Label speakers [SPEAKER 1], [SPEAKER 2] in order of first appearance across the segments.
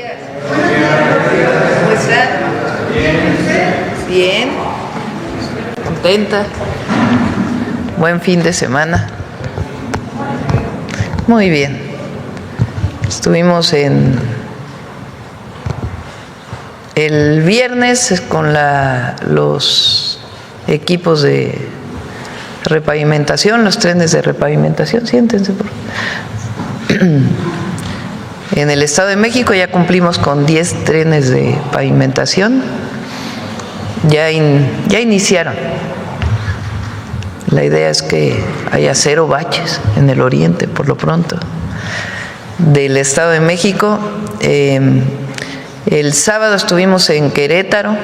[SPEAKER 1] días. ¿Cómo están? Bien. Contenta. Buen fin de semana. Muy bien. Estuvimos el viernes con los equipos de repavimentación, los trenes de repavimentación. Siéntense, por favor. En el Estado de México ya cumplimos con 10 trenes de pavimentación. Ya iniciaron. La idea es que haya 0 baches en el oriente, por lo pronto, del Estado de México. El sábado estuvimos en Querétaro,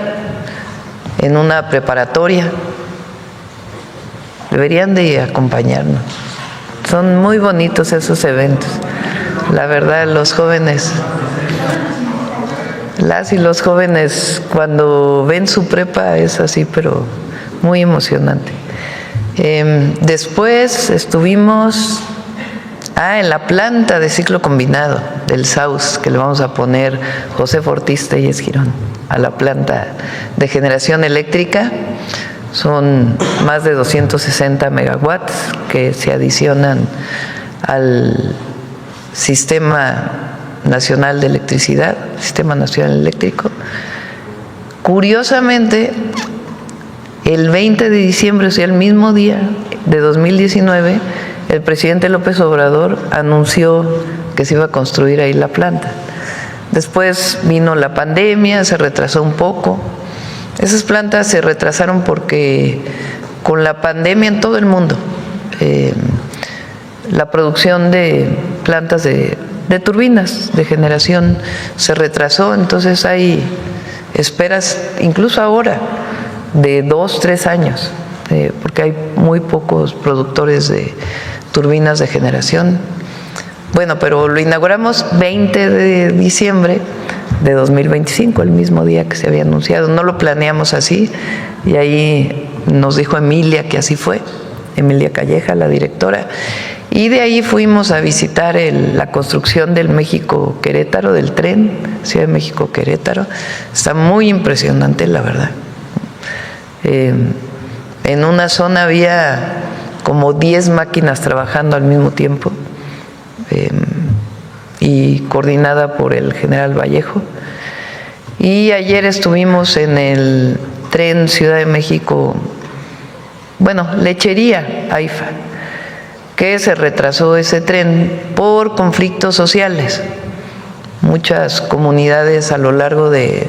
[SPEAKER 1] en una preparatoria. Deberían de acompañarnos. Son muy bonitos esos eventos. La verdad, los jóvenes, las y los jóvenes, cuando ven su prepa es así, pero muy emocionante. Después estuvimos en la planta de ciclo combinado del SAUS, que le vamos a poner José Ortiz Telles Girón, a la planta de generación eléctrica. Son más de 260 megawatts que se adicionan al Sistema Nacional de Electricidad, Sistema Nacional Eléctrico. Curiosamente, el 20 de diciembre, o sea, el mismo día de 2019, el presidente López Obrador anunció que se iba a construir ahí la planta. Después vino la pandemia, se retrasó un poco. Esas plantas se retrasaron porque con la pandemia en todo el mundo, la producción de plantas de turbinas de generación se retrasó, entonces hay esperas, incluso ahora, de 2, 3 años, porque hay muy pocos productores de turbinas de generación. Bueno, pero lo inauguramos 20 de diciembre de 2025, el mismo día que se había anunciado. No lo planeamos así, y ahí nos dijo Emilia que así fue, Emilia Calleja, la directora, y de ahí fuimos a visitar la construcción del México-Querétaro, del tren, Ciudad de México-Querétaro. Está muy impresionante, la verdad. En una zona había como 10 máquinas trabajando al mismo tiempo, y coordinada por el general Vallejo. Y ayer estuvimos en el tren Ciudad de México, Lechería AIFA, que se retrasó ese tren por conflictos sociales. Muchas comunidades a lo largo de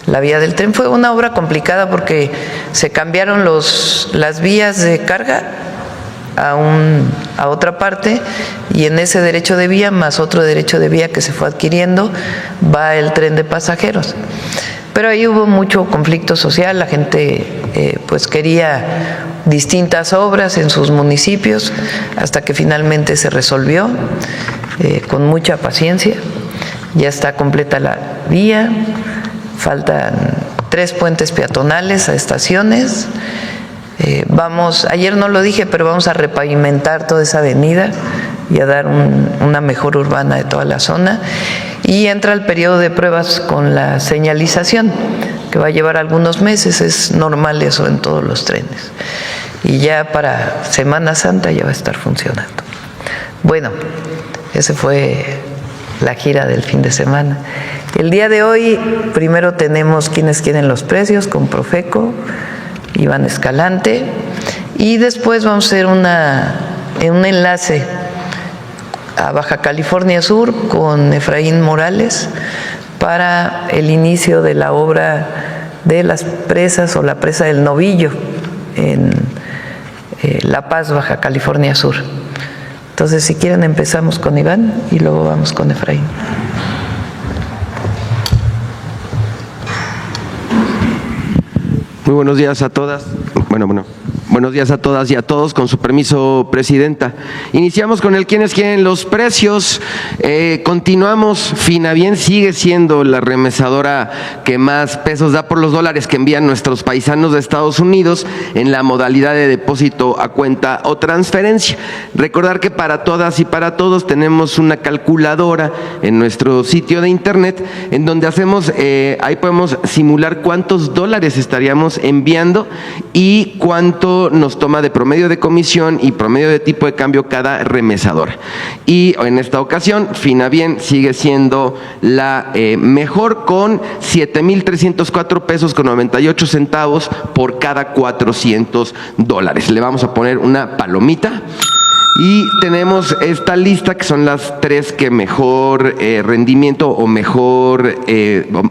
[SPEAKER 1] la vía del tren. Fue una obra complicada porque se cambiaron las vías de carga a otra parte, y en ese derecho de vía más otro derecho de vía que se fue adquiriendo va el tren de pasajeros. Pero ahí hubo mucho conflicto social, la gente pues quería distintas obras en sus municipios, hasta que finalmente se resolvió con mucha paciencia. Ya está completa la vía, faltan 3 puentes peatonales a estaciones. Ayer no lo dije, pero vamos a repavimentar toda esa avenida y a dar una mejor urbana de toda la zona. Y entra el periodo de pruebas con la señalización, que va a llevar algunos meses. Es normal eso en todos los trenes. Y ya para Semana Santa ya va a estar funcionando. Bueno, esa fue la gira del fin de semana. El día de hoy, primero tenemos Quienes Quieren los Precios con Profeco, Iván Escalante, y después vamos a hacer un enlace a Baja California Sur con Efraín Morales para el inicio de la obra de las presas o la presa del Novillo en La Paz, Baja California Sur. Entonces, si quieren, empezamos con Iván y luego vamos con Efraín.
[SPEAKER 2] Muy buenos días a todas. Buenos días a todas y a todos. Con su permiso, Presidenta. Iniciamos con el quiénes quieren los precios. Continuamos. Finavien sigue siendo la remesadora que más pesos da por los dólares que envían nuestros paisanos de Estados Unidos en la modalidad de depósito a cuenta o transferencia. Recordar que para todas y para todos tenemos una calculadora en nuestro sitio de internet en donde hacemos, ahí podemos simular cuántos dólares estaríamos enviando y cuánto nos toma de promedio de comisión y promedio de tipo de cambio cada remesadora. Y en esta ocasión, Finavien sigue siendo la mejor con 7,304 pesos con 98 centavos por cada 400 dólares. Le vamos a poner una palomita. Y tenemos esta lista que son las tres que mejor rendimiento o mejor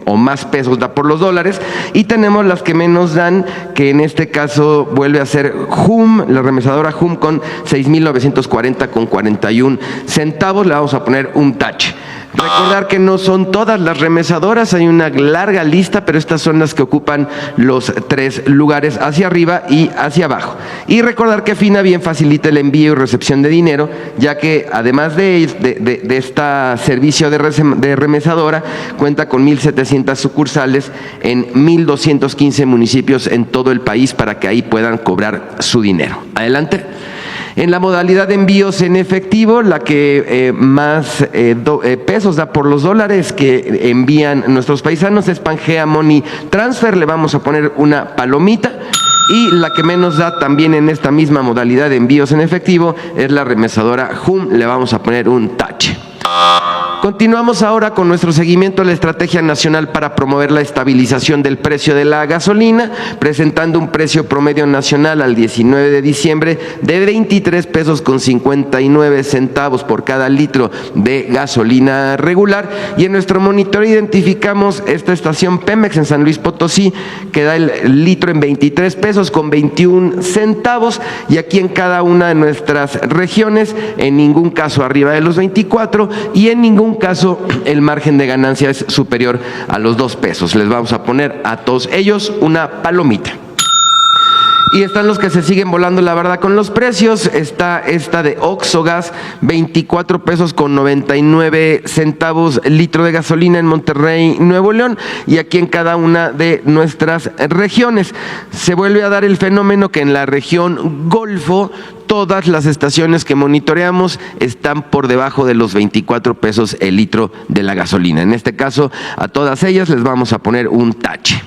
[SPEAKER 2] o más pesos da por los dólares. Y tenemos las que menos dan, que en este caso vuelve a ser HUM, la remesadora HUM con 6,940 con 41 centavos. Le vamos a poner un tache. Recordar que no son todas las remesadoras, hay una larga lista, pero estas son las que ocupan los tres lugares hacia arriba y hacia abajo. Y recordar que Finavien facilita el envío y recepción de dinero, ya que además de este servicio de remesadora, cuenta con 1,700 sucursales en 1,215 municipios en todo el país para que ahí puedan cobrar su dinero. Adelante. En la modalidad de envíos en efectivo, la que más pesos da por los dólares que envían nuestros paisanos es Pangea Money Transfer. Le vamos a poner una palomita. Y la que menos da también en esta misma modalidad de envíos en efectivo es la remesadora HUM. Le vamos a poner un tache. Continuamos ahora con nuestro seguimiento a la Estrategia Nacional para promover la estabilización del precio de la gasolina, presentando un precio promedio nacional al 19 de diciembre de 23 pesos con 59 centavos por cada litro de gasolina regular. Y en nuestro monitoreo identificamos esta estación Pemex en San Luis Potosí, que da el litro en 23 pesos con 21 centavos. Y aquí en cada una de nuestras regiones, en ningún caso arriba de los 24 y en ningún caso el margen de ganancia es superior a los 2 pesos. Les vamos a poner a todos ellos una palomita. Y están los que se siguen volando la verdad con los precios. Está esta de Oxogas, 24 pesos con 99 centavos litro de gasolina en Monterrey, Nuevo León, y aquí en cada una de nuestras regiones. Se vuelve a dar el fenómeno que en la región Golfo todas las estaciones que monitoreamos están por debajo de los 24 pesos el litro de la gasolina. En este caso, a todas ellas les vamos a poner un tache.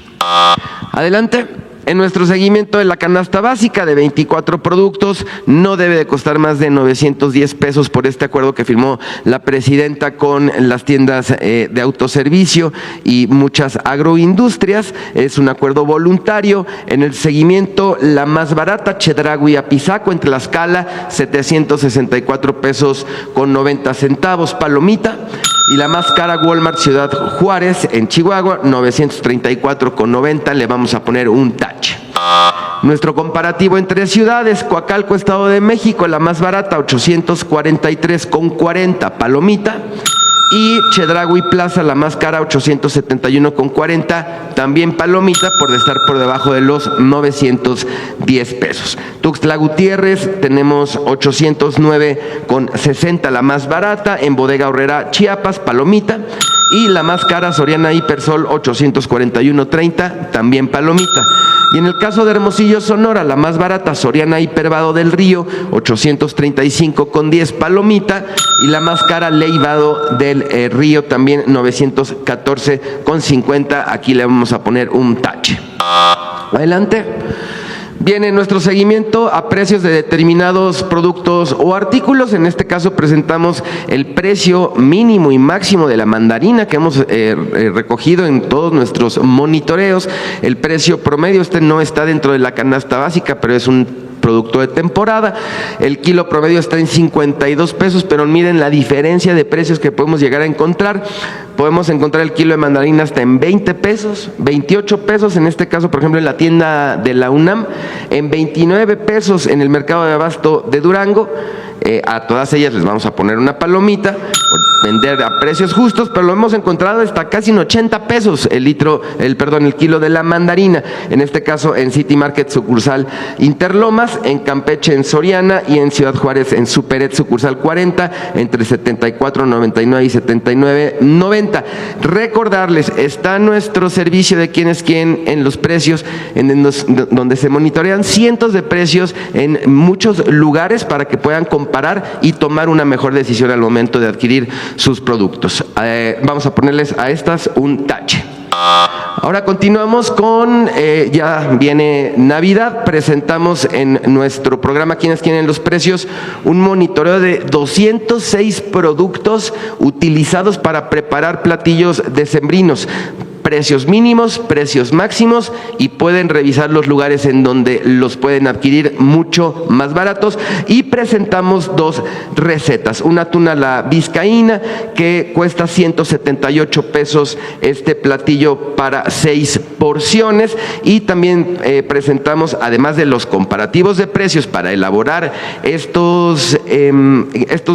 [SPEAKER 2] Adelante. En nuestro seguimiento de la canasta básica de 24 productos, no debe de costar más de 910 pesos por este acuerdo que firmó la presidenta con las tiendas de autoservicio y muchas agroindustrias. Es un acuerdo voluntario. En el seguimiento, la más barata, Chedraui Apizaco en Tlaxcala, 764 pesos con 90 centavos, palomita. Y la más cara, Walmart Ciudad Juárez en Chihuahua, 934 con 90, le vamos a poner un tache. Nuestro comparativo entre ciudades, Coacalco, Estado de México, la más barata, 843 con 40, palomita. Y Chedraui Plaza, la más cara, 871 con 40, también palomita por estar por debajo de los 910 pesos. Tuxtla Gutiérrez tenemos 809 con 60, la más barata. En Bodega Aurrera, Chiapas, palomita. Y la más cara, Soriana Hipersol, 841.30, también palomita. Y en el caso de Hermosillo, Sonora, la más barata, Soriana Hipervado del Río, 835 con 10, palomita. Y la más cara, Leivado del Río, también 914 con 50. Aquí le vamos a poner un tache. Adelante. Viene nuestro seguimiento a precios de determinados productos o artículos. En este caso presentamos el precio mínimo y máximo de la mandarina que hemos recogido en todos nuestros monitoreos. El precio promedio, no está dentro de la canasta básica, pero es un producto de temporada. El kilo promedio está en 52 pesos, pero miren la diferencia de precios que podemos llegar a encontrar. podemos encontrar el kilo de mandarina hasta en 20 pesos, 28 pesos, en este caso, por ejemplo, en la tienda de la UNAM, en 29 pesos en el mercado de abasto de Durango. A todas ellas les vamos a poner una palomita por vender a precios justos, pero lo hemos encontrado hasta casi en 80 pesos el kilo de la mandarina, en este caso en City Market sucursal Interlomas, en Campeche en Soriana y en Ciudad Juárez en Superet sucursal 40, entre 74.99 y 79.90. Recordarles, está nuestro servicio de quién es quién en los precios, donde se monitorean cientos de precios en muchos lugares para que puedan comparar y tomar una mejor decisión al momento de adquirir sus productos. Vamos a ponerles a estas un tache. Ahora continuamos con, ya viene Navidad, presentamos en nuestro programa ¿Quiénes quieren los precios? Un monitoreo de 206 productos utilizados para preparar platillos decembrinos. Precios mínimos, precios máximos, y pueden revisar los lugares en donde los pueden adquirir mucho más baratos. Y presentamos dos recetas, una tuna a la vizcaína que cuesta 178 pesos este platillo para 6 porciones, y también presentamos, además de los comparativos de precios para elaborar estos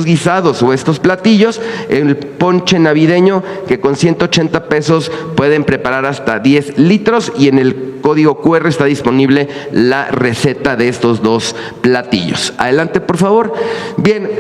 [SPEAKER 2] guisados o estos platillos, el ponche navideño que con 180 pesos pueden preparar hasta 10 litros, y en el código QR está disponible la receta de estos dos platillos. Adelante, por favor. Bien,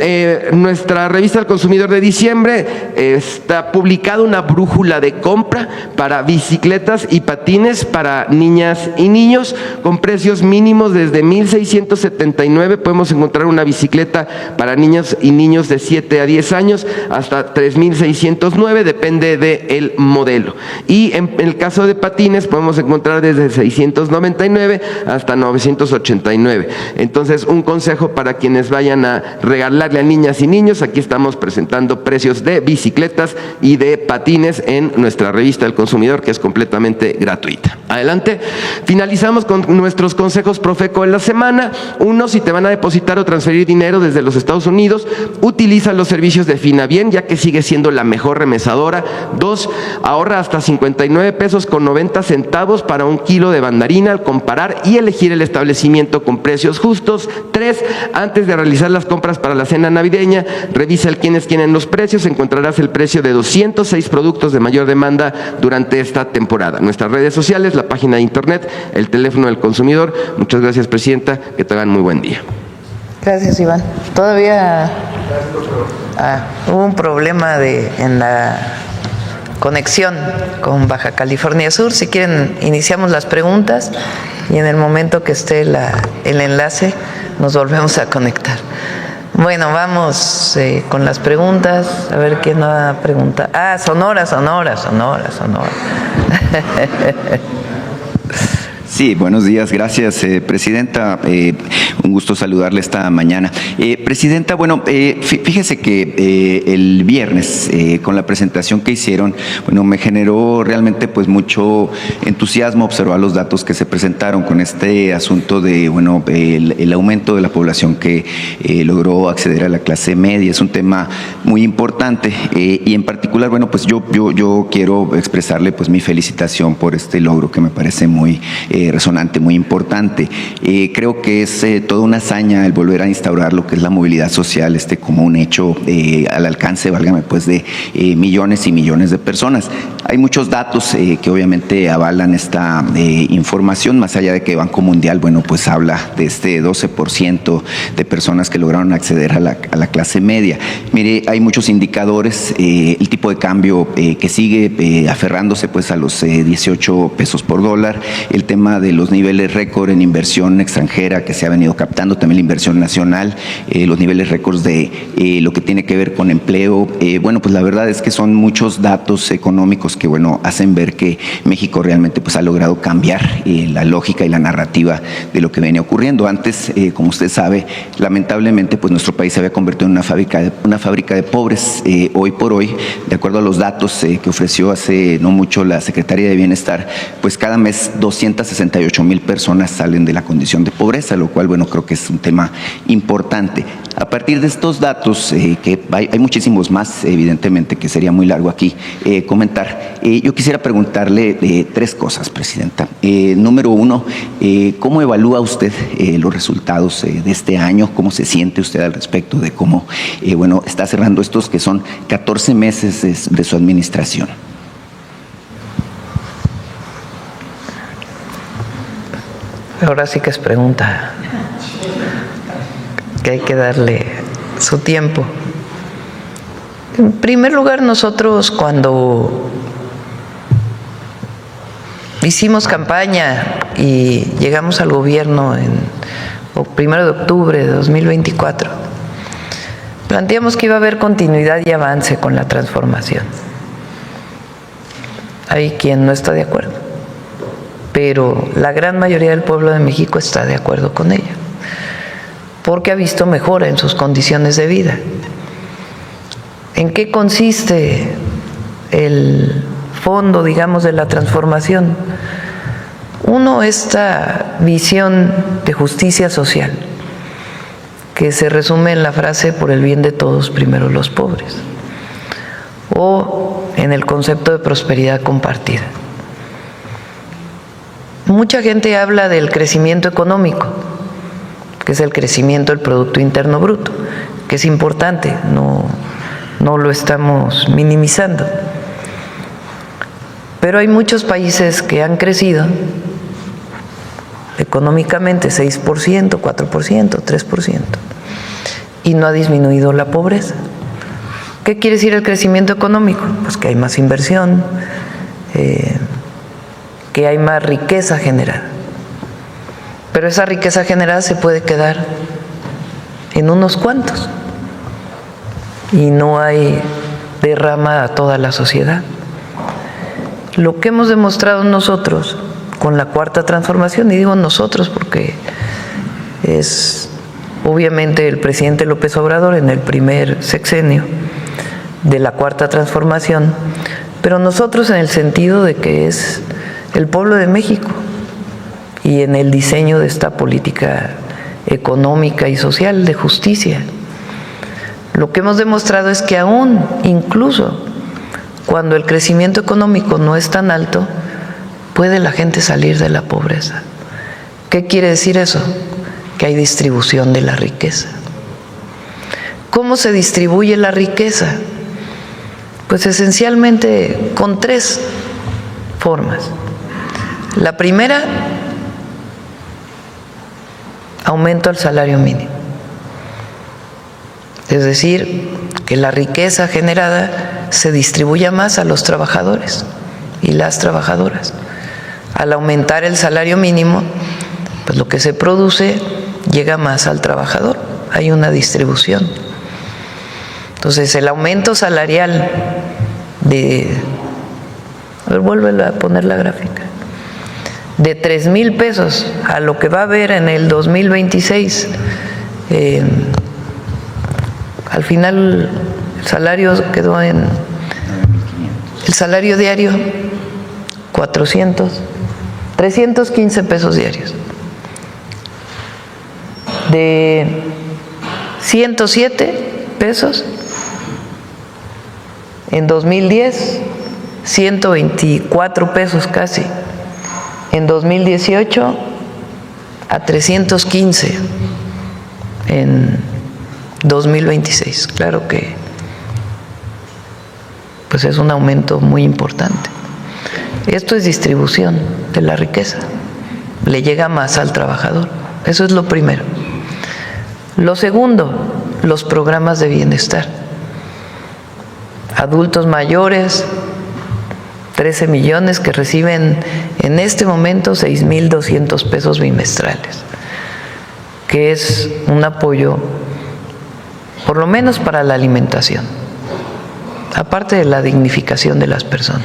[SPEAKER 2] nuestra revista del consumidor de diciembre está publicada una brújula de compra para bicicletas y patines para niñas y niños con precios mínimos desde 1,679. Podemos encontrar una bicicleta para niñas y niños de 7 a 10 años hasta 3,609, depende del modelo. Y en el caso de patines podemos encontrar desde 699 hasta 989. Entonces, un consejo para quienes vayan a regalarle a niñas y niños: aquí estamos presentando precios de bicicletas y de patines en nuestra revista del consumidor, que es completamente gratuita. Adelante. Finalizamos con nuestros consejos Profeco en la semana. 1, si te van a depositar o transferir dinero desde los Estados Unidos, utiliza los servicios de Finabien, ya que sigue siendo la mejor remesadora. 2, ahorra hasta 59 pesos con 90 centavos para un kilo de mandarina al comparar y elegir el establecimiento con precios justos. 3, antes de realizar las compras para la cena navideña, revisa el quién es quién en los precios. Encontrarás el precio de 206 productos de mayor demanda durante esta temporada. Nuestras redes sociales, la página de internet, el teléfono del consumidor. Muchas gracias, presidenta. Que tengan muy buen día.
[SPEAKER 1] Gracias, Iván. Todavía hubo un problema en la conexión con Baja California Sur. Si quieren, iniciamos las preguntas y en el momento que esté el enlace nos volvemos a conectar. Bueno, vamos con las preguntas. A ver quién va a preguntar. Sonora.
[SPEAKER 3] Sí, buenos días, gracias, presidenta. Un gusto saludarle esta mañana. Presidenta, bueno, fíjese que el viernes, con la presentación que hicieron, bueno, me generó realmente pues mucho entusiasmo observar los datos que se presentaron con este asunto de, bueno, el aumento de la población que logró acceder a la clase media. Es un tema muy importante y en particular, bueno, pues yo quiero expresarle pues mi felicitación por este logro que me parece muy resonante, muy importante. Creo que es toda una hazaña el volver a instaurar lo que es la movilidad social como un hecho al alcance, válgame, pues de millones y millones de personas. Hay muchos datos que obviamente avalan esta información, más allá de que Banco Mundial, bueno, pues habla de este 12% de personas que lograron acceder a la clase media. Mire, hay muchos indicadores, el tipo de cambio que sigue aferrándose pues a los 18 pesos por dólar, el tema de los niveles récord en inversión extranjera que se ha venido captando, también la inversión nacional, los niveles récords de lo que tiene que ver con empleo. Bueno, pues la verdad es que son muchos datos económicos que, bueno, hacen ver que México realmente pues ha logrado cambiar la lógica y la narrativa de lo que venía ocurriendo. Antes, como usted sabe, lamentablemente pues nuestro país se había convertido en una fábrica de pobres. Hoy por hoy, de acuerdo a los datos que ofreció hace no mucho la Secretaría de Bienestar, pues cada mes 260 68,000 personas salen de la condición de pobreza, lo cual, bueno, creo que es un tema importante. A partir de estos datos, que hay muchísimos más, evidentemente, que sería muy largo aquí comentar, yo quisiera preguntarle 3 cosas, Presidenta. Número 1, ¿cómo evalúa usted los resultados de este año? ¿Cómo se siente usted al respecto de cómo, bueno, está cerrando estos que son 14 meses de su administración?
[SPEAKER 1] Ahora sí que es pregunta, que hay que darle su tiempo. En primer lugar, nosotros cuando hicimos campaña y llegamos al gobierno el 1 de octubre de 2024, planteamos que iba a haber continuidad y avance con la transformación. Hay quien no está de acuerdo, pero la gran mayoría del pueblo de México está de acuerdo con ella, porque ha visto mejora en sus condiciones de vida. ¿En qué consiste el fondo, digamos, de la transformación? Uno, esta visión de justicia social, que se resume en la frase por el bien de todos, primero los pobres, o en el concepto de prosperidad compartida. Mucha gente habla del crecimiento económico, que es el crecimiento del Producto Interno Bruto, que es importante, no lo estamos minimizando. Pero hay muchos países que han crecido económicamente 6%, 4%, 3%, y no ha disminuido la pobreza. ¿Qué quiere decir el crecimiento económico? Pues que hay más inversión, que hay más riqueza generada. Pero esa riqueza generada se puede quedar en unos cuantos y no hay derrama a toda la sociedad. Lo que hemos demostrado nosotros con la Cuarta Transformación, y digo nosotros porque es obviamente el presidente López Obrador en el primer sexenio de la Cuarta Transformación, pero nosotros en el sentido de que es el pueblo de México y en el diseño de esta política económica y social de justicia. Lo que hemos demostrado es que aún, incluso cuando el crecimiento económico no es tan alto, puede la gente salir de la pobreza. ¿Qué quiere decir eso? Que hay distribución de la riqueza. ¿Cómo se distribuye la riqueza? Pues esencialmente con 3 formas. La primera, aumento al salario mínimo. Es decir, que la riqueza generada se distribuya más a los trabajadores y las trabajadoras. Al aumentar el salario mínimo, pues lo que se produce llega más al trabajador. Hay una distribución. Entonces, el aumento salarial a ver, vuelve a poner la gráfica, de 3,000 pesos a lo que va a haber en el 2026, al final el salario quedó en, el salario diario, 315 pesos diarios. De 107 pesos en 2010, 124 pesos casi. En 2018 a 315 en 2026. Claro que pues es un aumento muy importante. Esto es distribución de la riqueza. Le llega más al trabajador. Eso es lo primero. Lo segundo, los programas de bienestar. Adultos mayores, 13 millones que reciben en este momento 6,200 pesos bimestrales, que es un apoyo por lo menos para la alimentación, aparte de la dignificación de las personas.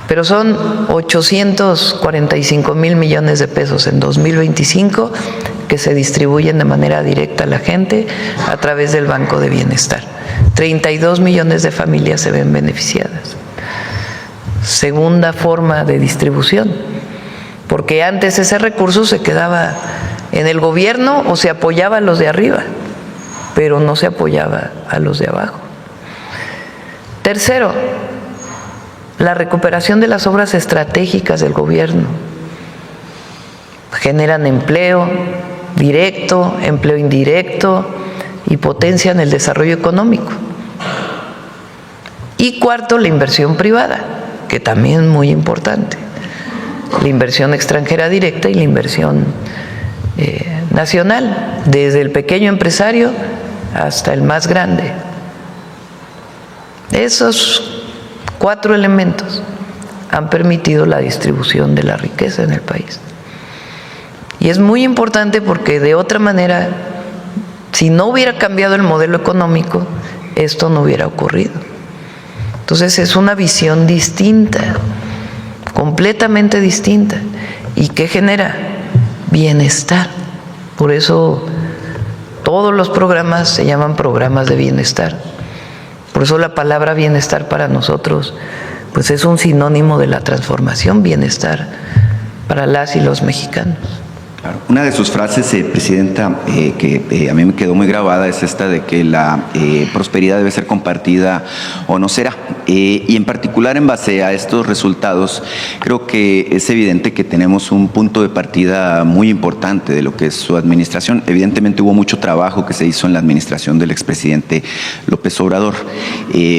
[SPEAKER 1] Pero son 845,000 millones de pesos en 2025 que se distribuyen de manera directa a la gente a través del Banco de Bienestar. 32 millones de familias se ven beneficiadas. Segunda forma de distribución, porque antes ese recurso se quedaba en el gobierno o se apoyaba a los de arriba, pero no se apoyaba a los de abajo. Tercero, la recuperación de las obras estratégicas del gobierno. Generan empleo directo, empleo indirecto y potencian el desarrollo económico. Y cuarto, la inversión privada, que también es muy importante. La inversión extranjera directa y la inversión nacional, desde el pequeño empresario hasta el más grande. Esos 4 elementos han permitido la distribución de la riqueza en el país. Y es muy importante porque de otra manera, si no hubiera cambiado el modelo económico, esto no hubiera ocurrido. Entonces es una visión distinta, completamente distinta, y que genera bienestar. Por eso todos los programas se llaman programas de bienestar. Por eso la palabra bienestar para nosotros pues es un sinónimo de la transformación, bienestar para las y los mexicanos.
[SPEAKER 3] Claro. Una de sus frases, Presidenta, que a mí me quedó muy grabada es esta de que la prosperidad debe ser compartida o no será. Y en particular en base a estos resultados, creo que es evidente que tenemos un punto de partida muy importante de lo que es su administración. Evidentemente hubo mucho trabajo que se hizo en la administración del expresidente López Obrador.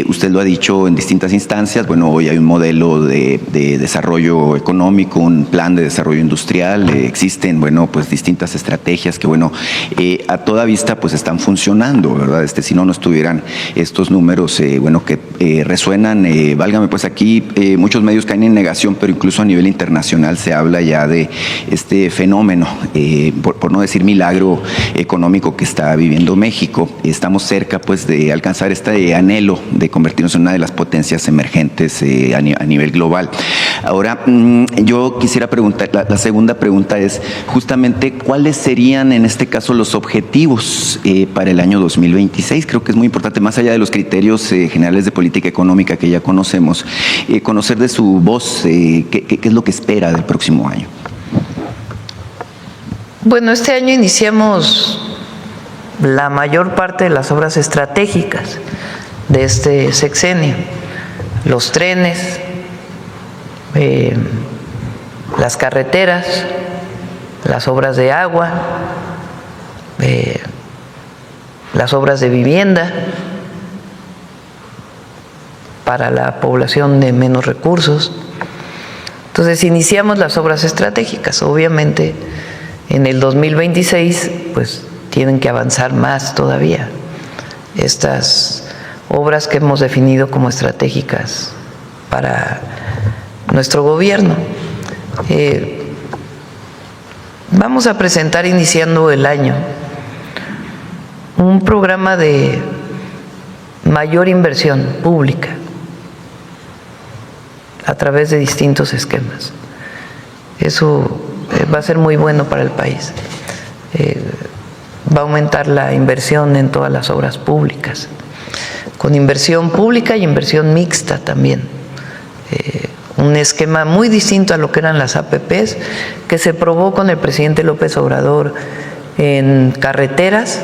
[SPEAKER 3] Usted lo ha dicho en distintas instancias. Bueno, hoy hay un modelo de desarrollo económico, un plan de desarrollo industrial, existen, pues distintas estrategias que, a toda vista, pues están funcionando, ¿verdad? Si no estuvieran estos números, que resuenan, válgame, pues aquí muchos medios caen en negación, pero incluso a nivel internacional se habla ya de este fenómeno, por no decir milagro económico que está viviendo México. Estamos cerca, pues, de alcanzar este anhelo de convertirnos en una de las potencias emergentes a nivel global. Ahora, yo quisiera preguntar, la segunda pregunta es justamente cuáles serían en este caso los objetivos para el año 2026. Creo que es muy importante, más allá de los criterios generales de política económica que ya conocemos, conocer de su voz qué es lo que espera del próximo año.
[SPEAKER 1] Bueno, este año iniciamos la mayor parte de las obras estratégicas de este sexenio, los trenes, las carreteras, las obras de agua, las obras de vivienda para la población de menos recursos. Entonces iniciamos las obras estratégicas. Obviamente en el 2026 pues tienen que avanzar más todavía estas obras que hemos definido como estratégicas para nuestro gobierno. Vamos a presentar, iniciando el año, un programa de mayor inversión pública a través de distintos esquemas. Eso va a ser muy bueno para el país. Va a aumentar la inversión en todas las obras públicas, con inversión pública y inversión mixta también. Un esquema muy distinto a lo que eran las APPs, que se probó con el presidente López Obrador en carreteras,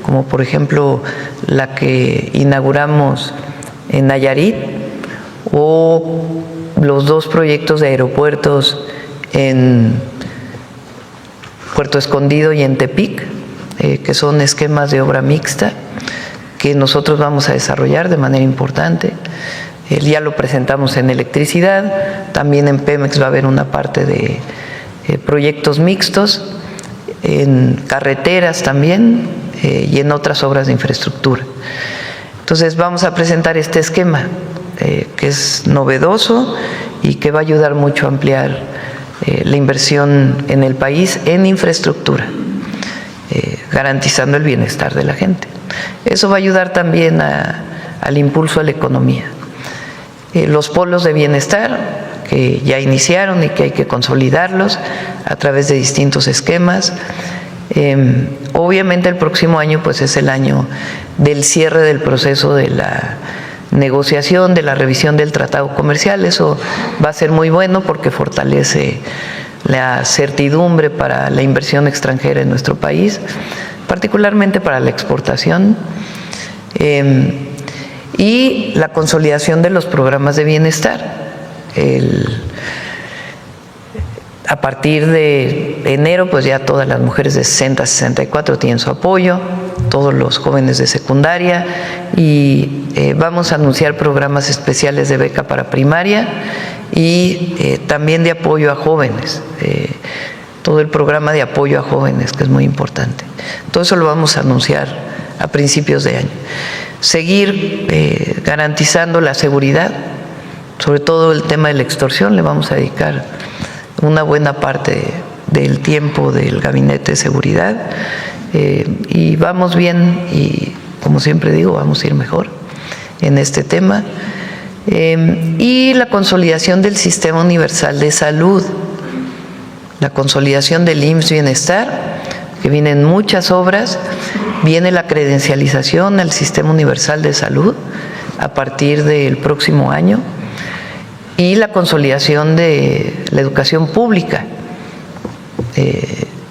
[SPEAKER 1] como por ejemplo la que inauguramos en Nayarit, o los 2 proyectos de aeropuertos en Puerto Escondido y en Tepic, que son esquemas de obra mixta que nosotros vamos a desarrollar de manera importante. Ya lo presentamos en electricidad, también en Pemex va a haber una parte de proyectos mixtos, en carreteras también y en otras obras de infraestructura. Entonces vamos a presentar este esquema que es novedoso y que va a ayudar mucho a ampliar la inversión en el país en infraestructura, garantizando el bienestar de la gente. Eso va a ayudar también al impulso a la economía. Los polos de bienestar que ya iniciaron y que hay que consolidarlos a través de distintos esquemas. Obviamente el próximo año pues es el año del cierre del proceso de la negociación, de la revisión del tratado comercial. Eso va a ser muy bueno porque fortalece la certidumbre para la inversión extranjera en nuestro país, particularmente para la exportación, y la consolidación de los programas de bienestar. A partir de enero, pues ya todas las mujeres de 60 a 64 tienen su apoyo, todos los jóvenes de secundaria, y vamos a anunciar programas especiales de beca para primaria y también de apoyo a jóvenes, todo el programa de apoyo a jóvenes, que es muy importante. Todo eso lo vamos a anunciar a principios de año. Seguir garantizando la seguridad, sobre todo el tema de la extorsión, le vamos a dedicar una buena parte del tiempo del Gabinete de Seguridad, y vamos bien, y como siempre digo, vamos a ir mejor en este tema. Y la consolidación del Sistema Universal de Salud, la consolidación del IMSS Bienestar, que vienen muchas obras, viene la credencialización al Sistema Universal de Salud a partir del próximo año, y la consolidación de la educación pública,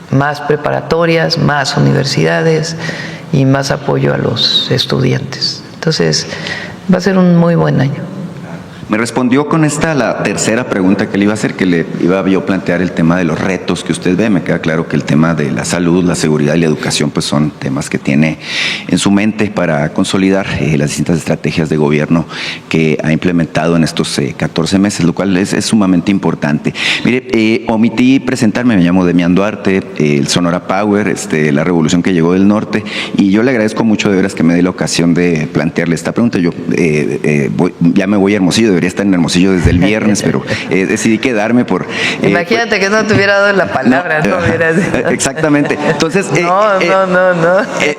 [SPEAKER 1] más preparatorias, más universidades y más apoyo a los estudiantes. Entonces, va a ser un muy buen año.
[SPEAKER 3] Me respondió con esta la tercera pregunta que le iba a hacer, que le iba yo a plantear el tema de los retos que usted ve. Me queda claro que el tema de la salud, la seguridad y la educación pues son temas que tiene en su mente para consolidar las distintas estrategias de gobierno que ha implementado en estos 14 meses, lo cual es sumamente importante. Mire, omití presentarme, me llamo Demián Duarte, el Sonora Power, la revolución que llegó del norte, y yo le agradezco mucho de veras que me dé la ocasión de plantearle esta pregunta. Yo ya me voy a Hermosillo, debería estar en Hermosillo desde el viernes, pero decidí quedarme por...
[SPEAKER 1] Imagínate que no te hubiera dado la palabra, no hubieras...
[SPEAKER 3] Exactamente. Entonces,
[SPEAKER 1] no.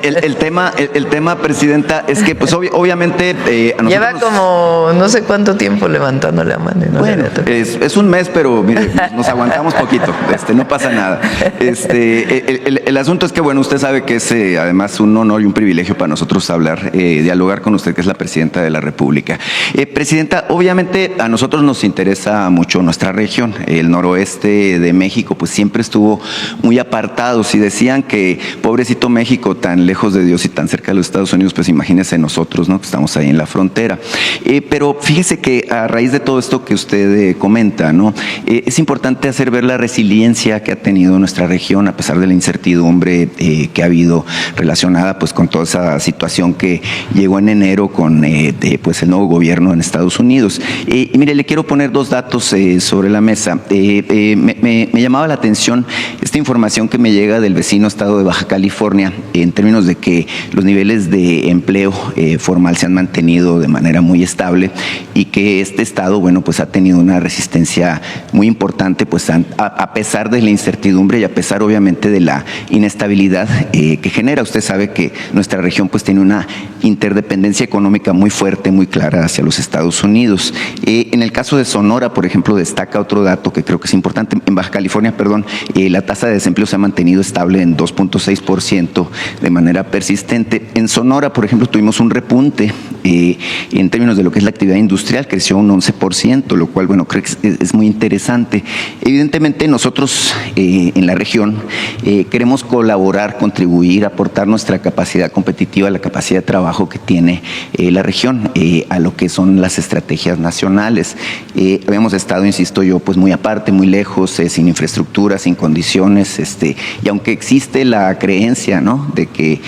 [SPEAKER 3] El tema, Presidenta, es que pues obviamente... a
[SPEAKER 1] lleva como no sé cuánto tiempo levantando la mano. No,
[SPEAKER 3] bueno, es un mes, pero mire, nos aguantamos poquito, no pasa nada. El asunto es que, bueno, usted sabe que es además un honor y un privilegio para nosotros hablar, dialogar con usted, que es la Presidenta de la República. Presidenta, obviamente a nosotros nos interesa mucho nuestra región. El noroeste de México pues siempre estuvo muy apartado. Si decían que pobrecito México, tan lejos de Dios y tan cerca de los Estados Unidos, pues imagínese nosotros, ¿no?, que estamos ahí en la frontera. Pero fíjese que a raíz de todo esto que usted comenta, ¿no?, es importante hacer ver la resiliencia que ha tenido nuestra región a pesar de la incertidumbre que ha habido relacionada pues con toda esa situación que llegó en enero con pues el nuevo gobierno en Estados Unidos. Y mire, le quiero poner dos datos sobre la mesa. Me llamaba la atención esta información que me llega del vecino estado de Baja California en términos de que los niveles de empleo formal se han mantenido de manera muy estable y que este estado, bueno, pues ha tenido una resistencia muy importante, pues a pesar de la incertidumbre y a pesar obviamente de la inestabilidad que genera. Usted sabe que nuestra región pues tiene una interdependencia económica muy fuerte, muy clara hacia los Estados Unidos. En el caso de Sonora, por ejemplo, destaca otro dato que creo que es importante. En Baja California, la tasa de desempleo se ha mantenido estable en 2.6% de manera persistente. En Sonora, por ejemplo, tuvimos un repunte en términos de lo que es la actividad industrial, creció un 11%, lo cual, bueno, creo que es muy interesante. Evidentemente, nosotros en la región queremos colaborar, contribuir, aportar nuestra capacidad competitiva, la capacidad de trabajo que tiene la región a lo que son las estrategias nacionales. Habíamos estado, insisto yo, pues muy aparte, muy lejos, sin infraestructura, sin condiciones, y aunque existe la creencia, ¿no?, de que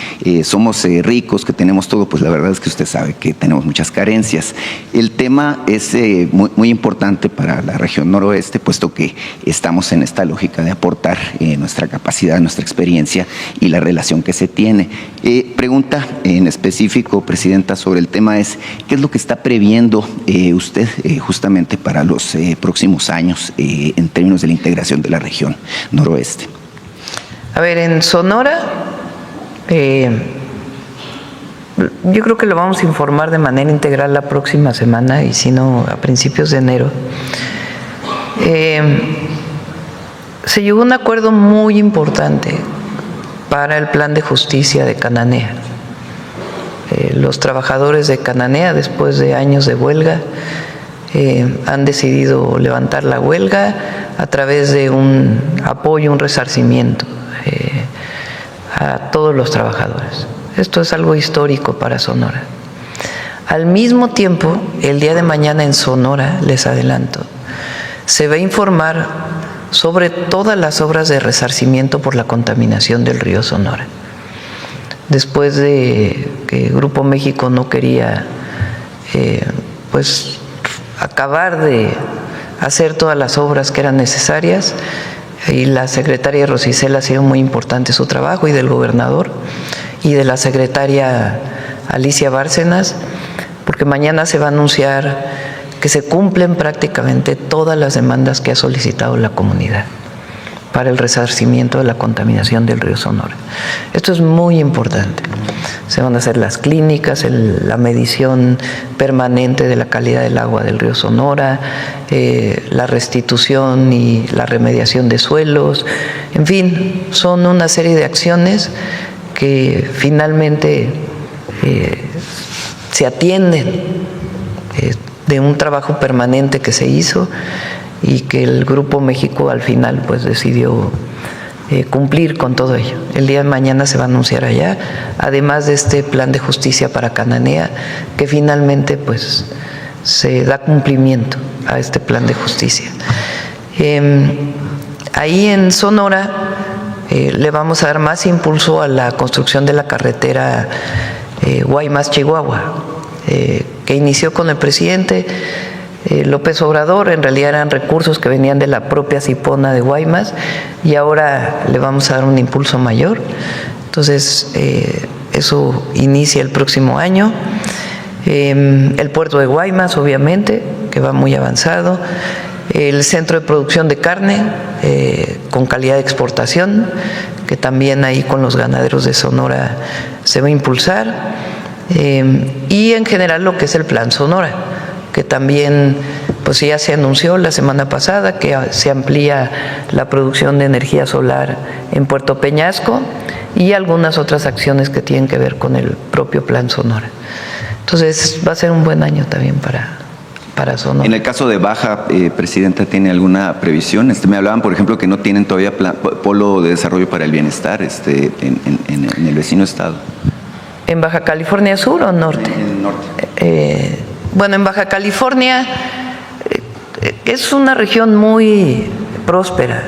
[SPEAKER 3] somos ricos, que tenemos todo, pues la verdad es que usted sabe que tenemos muchas carencias. El tema es muy importante para la región noroeste, puesto que estamos en esta lógica de aportar nuestra capacidad, nuestra experiencia y la relación que se tiene. Pregunta en específico, Presidenta, sobre el tema es, ¿qué es lo que está previendo usted justamente para los próximos años en términos de la integración de la región noroeste?
[SPEAKER 1] A ver, en Sonora, yo creo que lo vamos a informar de manera integral la próxima semana, y si no, a principios de enero. Se llegó a un acuerdo muy importante para el plan de justicia de Cananea. Los trabajadores de Cananea, después de años de huelga, han decidido levantar la huelga, a través de un apoyo, un resarcimiento a todos los trabajadores. Esto es algo histórico para Sonora. Al mismo tiempo, el día de mañana en Sonora, les adelanto, se va a informar sobre todas las obras de resarcimiento por la contaminación del río Sonora. Después de que Grupo México no quería pues acabar de hacer todas las obras que eran necesarias, y la secretaria Rosicela ha sido muy importante su trabajo, y del gobernador y de la secretaria Alicia Bárcenas, porque mañana se va a anunciar que se cumplen prácticamente todas las demandas que ha solicitado la comunidad para el resarcimiento de la contaminación del río Sonora. Esto es muy importante. Se van a hacer las clínicas, la medición permanente de la calidad del agua del río Sonora, la restitución y la remediación de suelos. En fin, son una serie de acciones que finalmente se atienden de un trabajo permanente que se hizo y que el Grupo México al final pues decidió cumplir con todo ello. El día de mañana se va a anunciar allá, además de este plan de justicia para Cananea, que finalmente pues se da cumplimiento a este plan de justicia. Ahí en Sonora le vamos a dar más impulso a la construcción de la carretera Guaymas-Chihuahua, que inició con el presidente López Obrador. En realidad eran recursos que venían de la propia Cipona de Guaymas, y ahora le vamos a dar un impulso mayor. Entonces, eso inicia el próximo año. El puerto de Guaymas, obviamente, que va muy avanzado. El centro de producción de carne con calidad de exportación, que también ahí con los ganaderos de Sonora se va a impulsar. Y en general lo que es el Plan Sonora, que también pues ya se anunció la semana pasada que se amplía la producción de energía solar en Puerto Peñasco, y algunas otras acciones que tienen que ver con el propio Plan Sonora. Entonces va a ser un buen año también para Sonora.
[SPEAKER 3] En el caso de Baja, Presidenta, ¿tiene alguna previsión? Me hablaban, por ejemplo, que no tienen todavía polo de desarrollo para el bienestar en el vecino estado.
[SPEAKER 1] ¿En Baja California Sur o Norte?
[SPEAKER 3] En el norte.
[SPEAKER 1] Bueno, en Baja California es una región muy próspera,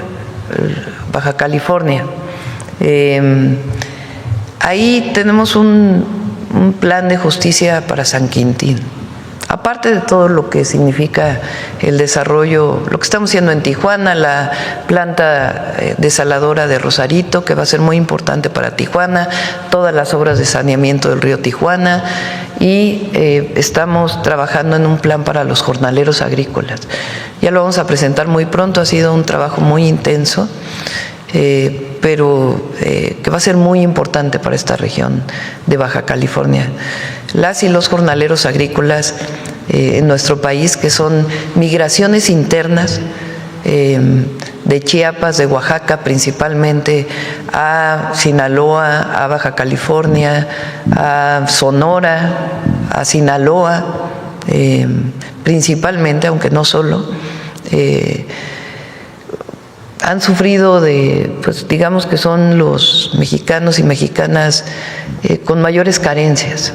[SPEAKER 1] Baja California. Ahí tenemos un plan de justicia para San Quintín. Aparte de todo lo que significa el desarrollo, lo que estamos haciendo en Tijuana, la planta desaladora de Rosarito, que va a ser muy importante para Tijuana, todas las obras de saneamiento del río Tijuana, y estamos trabajando en un plan para los jornaleros agrícolas. Ya lo vamos a presentar muy pronto, ha sido un trabajo muy intenso, pero que va a ser muy importante para esta región de Baja California. Las y los jornaleros agrícolas en nuestro país, que son migraciones internas de Chiapas, de Oaxaca principalmente, a Sinaloa, a Baja California, a Sonora, a Sinaloa, principalmente, aunque no solo, han sufrido pues digamos que son los mexicanos y mexicanas con mayores carencias.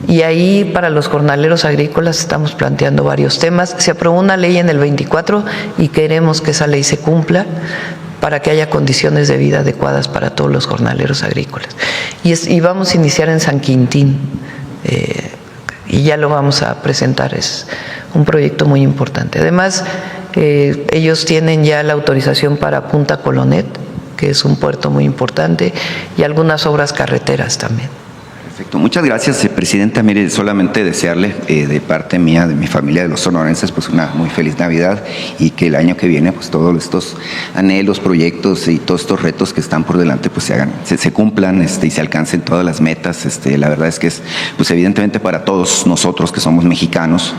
[SPEAKER 1] Y ahí para los jornaleros agrícolas estamos planteando varios temas. Se aprobó una ley en el 24 y queremos que esa ley se cumpla para que haya condiciones de vida adecuadas para todos los jornaleros agrícolas. Y vamos a iniciar en San Quintín, y ya lo vamos a presentar, es un proyecto muy importante. Además, ellos tienen ya la autorización para Punta Colonet, que es un puerto muy importante, y algunas obras carreteras también.
[SPEAKER 3] Perfecto, muchas gracias, Presidenta. Mire, solamente desearle de parte mía, de mi familia, de los sonorenses, pues una muy feliz Navidad, y que el año que viene pues todos estos anhelos, proyectos y todos estos retos que están por delante pues se cumplan y se alcancen todas las metas. La verdad es que es pues evidentemente para todos nosotros que somos mexicanos,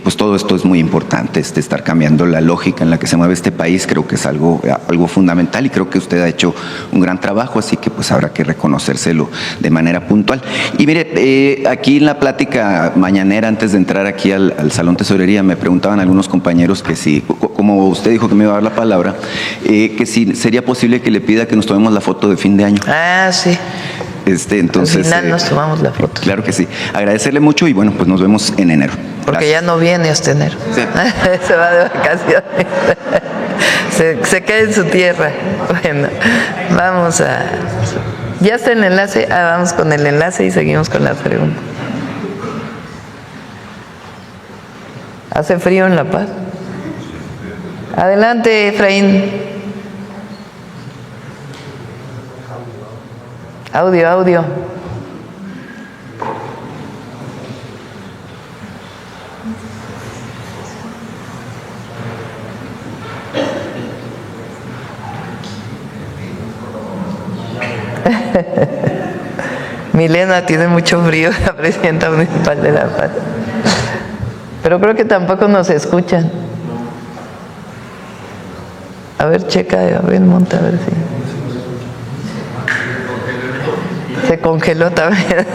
[SPEAKER 3] pues todo esto es muy importante, estar cambiando la lógica en la que se mueve este país. Creo que es algo fundamental, y creo que usted ha hecho un gran trabajo, así que pues habrá que reconocérselo de manera puntual. Y mire, aquí en la plática mañanera, antes de entrar aquí al Salón Tesorería, me preguntaban algunos compañeros que si, como usted dijo que me iba a dar la palabra, que si sería posible que le pida que nos tomemos la foto de fin de año.
[SPEAKER 1] Ah, sí.
[SPEAKER 3] Entonces,
[SPEAKER 1] al final nos tomamos la foto.
[SPEAKER 3] Claro que sí. Agradecerle mucho y bueno, pues nos vemos en enero.
[SPEAKER 1] Porque
[SPEAKER 3] Gracias.
[SPEAKER 1] ya no viene hasta enero.
[SPEAKER 3] Sí.
[SPEAKER 1] Se va de vacaciones. Se queda en su tierra. Bueno, vamos a... ¿Ya está el enlace? Vamos con el enlace y seguimos con la pregunta. ¿Hace frío en La Paz? Adelante, Efraín. Audio. Milena tiene mucho frío, la presidenta municipal de La Paz. Pero creo que tampoco nos escuchan. A ver, checa, a ver, monta, a ver si... Se congeló también.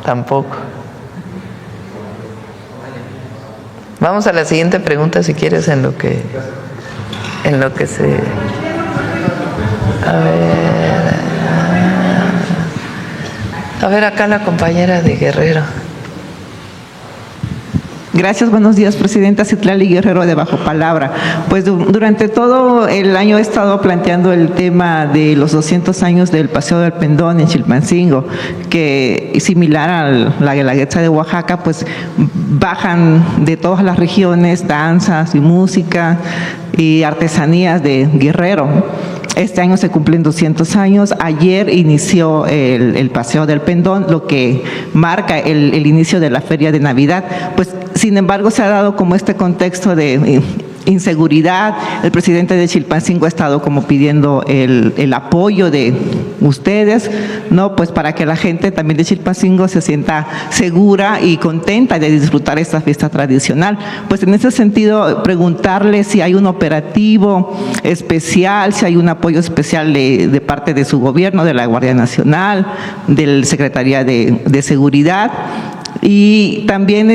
[SPEAKER 1] Tampoco. Vamos a la siguiente pregunta si quieres en lo que se... A ver acá la compañera de Guerrero.
[SPEAKER 4] Gracias, buenos días, Presidenta. Citlali Guerrero de Bajo Palabra. Pues durante todo el año he estado planteando el tema de los 200 años del Paseo del Pendón en Chilpancingo, que similar a la Guelaguetza de Oaxaca, pues bajan de todas las regiones danzas y música y artesanías de Guerrero. Este año se cumplen 200 años. Ayer inició el Paseo del Pendón, lo que marca el inicio de la Feria de Navidad. Pues, sin embargo, se ha dado como este contexto de inseguridad. El presidente de Chilpancingo ha estado como pidiendo el apoyo de ustedes, ¿no? Pues para que la gente también de Chilpancingo se sienta segura y contenta de disfrutar esta fiesta tradicional. Pues en ese sentido, preguntarle si hay un operativo especial, si hay un apoyo especial de parte de su gobierno, de la Guardia Nacional, del Secretaría de Seguridad. Y también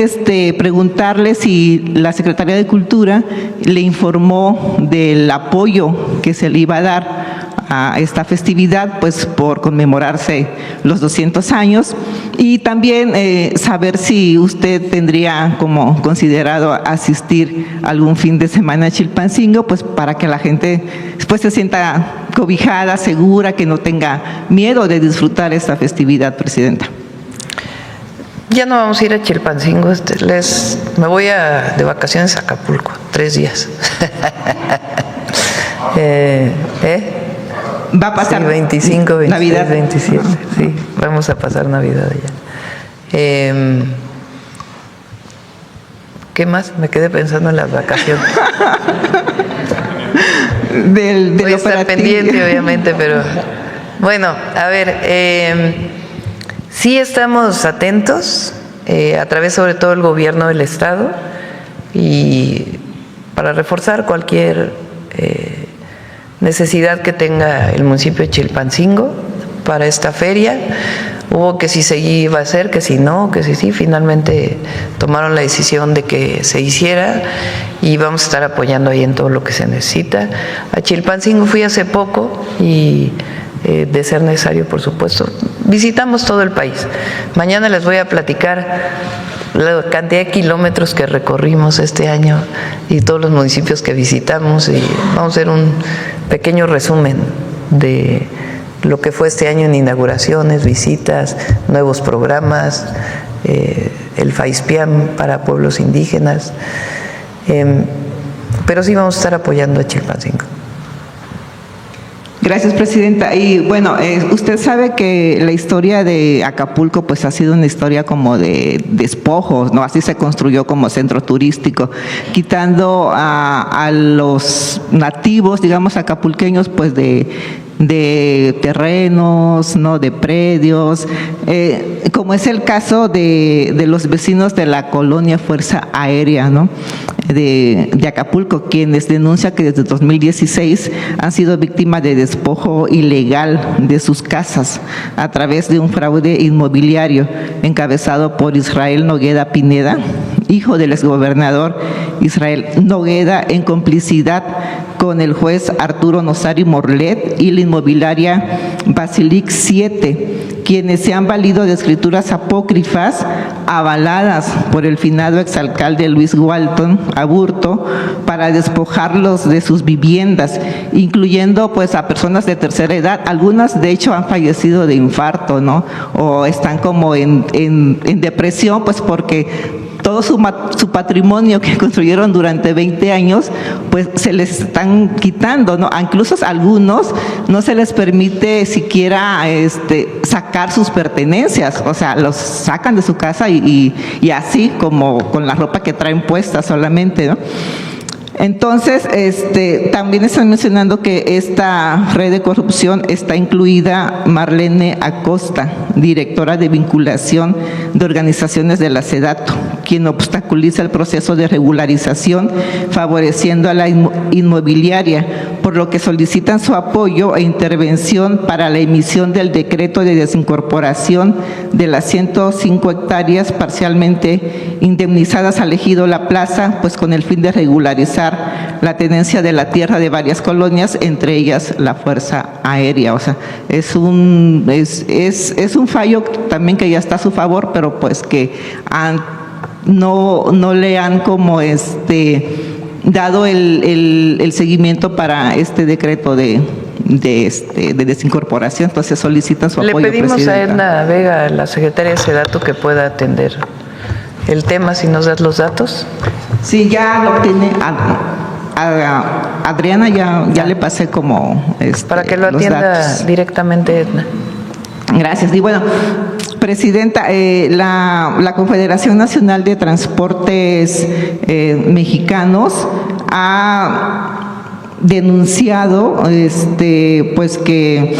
[SPEAKER 4] preguntarle si la Secretaría de Cultura le informó del apoyo que se le iba a dar a esta festividad, pues por conmemorarse los 200 años, y también saber si usted tendría como considerado asistir algún fin de semana a Chilpancingo, pues para que la gente pues se sienta cobijada, segura, que no tenga miedo de disfrutar esta festividad, Presidenta.
[SPEAKER 1] Ya no vamos a ir a Chilpancingo, me voy de vacaciones a Acapulco, 3 días.
[SPEAKER 4] Va a pasar
[SPEAKER 1] sí, 25, 26,
[SPEAKER 4] Navidad.
[SPEAKER 1] 27, sí, vamos a pasar Navidad allá. ¿Qué más? Me quedé pensando en las vacaciones.
[SPEAKER 4] Voy
[SPEAKER 1] a estar pendiente, obviamente, pero bueno, a ver, sí estamos atentos, a través sobre todo del gobierno del Estado, y para reforzar cualquier necesidad que tenga el municipio de Chilpancingo para esta feria. Hubo que si se iba a hacer, que si no, que si sí, finalmente tomaron la decisión de que se hiciera y vamos a estar apoyando ahí en todo lo que se necesita. A Chilpancingo fui hace poco y de ser necesario, por supuesto, visitamos todo el país. Mañana les voy a platicar la cantidad de kilómetros que recorrimos este año y todos los municipios que visitamos, y vamos a hacer un pequeño resumen de lo que fue este año en inauguraciones, visitas, nuevos programas, el FAISPIAM para pueblos indígenas, pero sí vamos a estar apoyando a Chilpancingo.
[SPEAKER 4] Gracias, Presidenta. Y bueno, usted sabe que la historia de Acapulco pues ha sido una historia como de despojos, ¿no? Así se construyó como centro turístico, quitando a los nativos, digamos, acapulqueños, pues de terrenos, ¿no? De predios, como es el caso de los vecinos de la colonia Fuerza Aérea, ¿no? de Acapulco, quienes denuncian que desde 2016 han sido víctimas de despojo ilegal de sus casas a través de un fraude inmobiliario encabezado por Israel Nogueda Pineda, hijo del exgobernador Israel Nogueda, en complicidad con el juez Arturo Nosari Morlet y la inmobiliaria Basilic 7, quienes se han valido de escrituras apócrifas avaladas por el finado exalcalde Luis Walton Aburto para despojarlos de sus viviendas, incluyendo pues a personas de tercera edad. Algunas de hecho han fallecido de infarto, ¿no? O están como en depresión, pues porque todo su patrimonio que construyeron durante 20 años, pues se les están quitando, ¿no? Incluso a algunos no se les permite siquiera sacar sus pertenencias, o sea, los sacan de su casa y así como con la ropa que traen puesta solamente, ¿no? Entonces, también están mencionando que esta red de corrupción está incluida Marlene Acosta, directora de vinculación de organizaciones de la SEDATU, quien obstaculiza el proceso de regularización, favoreciendo a la inmobiliaria, por lo que solicitan su apoyo e intervención para la emisión del decreto de desincorporación de las 105 hectáreas parcialmente indemnizadas al ejido La Plaza, pues con el fin de regularizar la tenencia de la tierra de varias colonias, entre ellas la Fuerza Aérea. O sea, es un fallo también que ya está a su favor, pero pues que no le han como dado el seguimiento para este decreto de desincorporación. Entonces solicitan su apoyo.
[SPEAKER 1] Le pedimos
[SPEAKER 4] Presidenta.
[SPEAKER 1] a Edna Vega, la secretaria de SEDATU, que pueda atender el tema, si nos das los datos.
[SPEAKER 4] Sí, ya lo tiene. A Adriana ya le pasé como
[SPEAKER 1] para que lo
[SPEAKER 4] los
[SPEAKER 1] atienda
[SPEAKER 4] datos.
[SPEAKER 1] Directamente Edna.
[SPEAKER 4] Gracias. Y bueno, Presidenta, la Confederación Nacional de Transportes Mexicanos ha denunciado pues que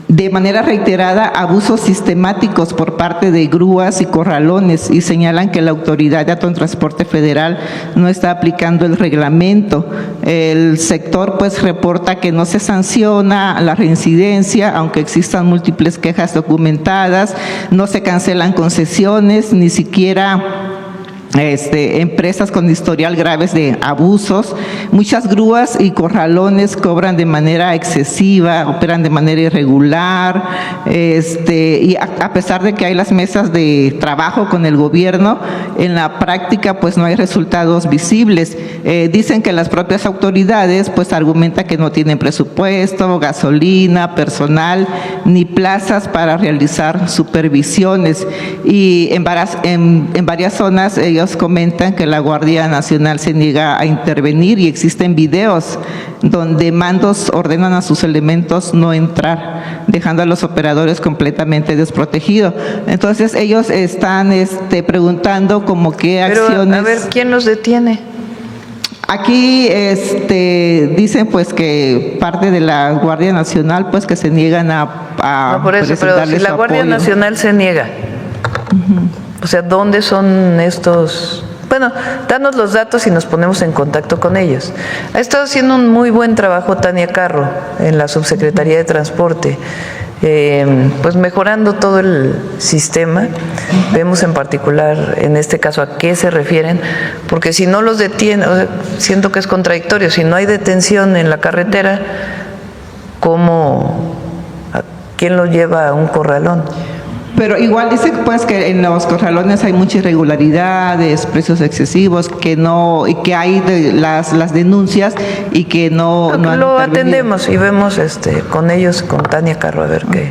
[SPEAKER 4] de manera reiterada abusos sistemáticos por parte de grúas y corralones, y señalan que la Autoridad de Autotransporte Federal no está aplicando el reglamento. El sector pues reporta que no se sanciona la reincidencia, aunque existan múltiples quejas documentadas, no se cancelan concesiones, ni siquiera empresas con historial graves de abusos. Muchas grúas y corralones cobran de manera excesiva, operan de manera irregular, y a pesar de que hay las mesas de trabajo con el gobierno, en la práctica pues no hay resultados visibles. Dicen que las propias autoridades pues argumentan que no tienen presupuesto, gasolina, personal, ni plazas para realizar supervisiones, y en varias zonas ellos comentan que la Guardia Nacional se niega a intervenir, y existen videos donde mandos ordenan a sus elementos no entrar, dejando a los operadores completamente desprotegidos. Entonces ellos están preguntando como qué acciones.
[SPEAKER 1] Pero, a ver, ¿quién los detiene?
[SPEAKER 4] Aquí dicen pues que parte de la Guardia Nacional pues que se niegan a
[SPEAKER 1] No, por eso, pero si la Guardia Nacional se niega, o sea, ¿dónde son estos? Bueno, danos los datos y nos ponemos en contacto con ellos. Ha estado haciendo un muy buen trabajo Tania Carro en la Subsecretaría de Transporte, pues mejorando todo el sistema. Vemos en particular en este caso a qué se refieren, porque si no los detienen, o sea, siento que es contradictorio, si no hay detención en la carretera, ¿quién lo lleva a un corralón?
[SPEAKER 4] Pero igual dice pues que en los corralones hay muchas irregularidades, precios excesivos, que no, y que hay las denuncias y que no
[SPEAKER 1] lo atendemos y vemos con ellos, con Tania Carro, a ver qué.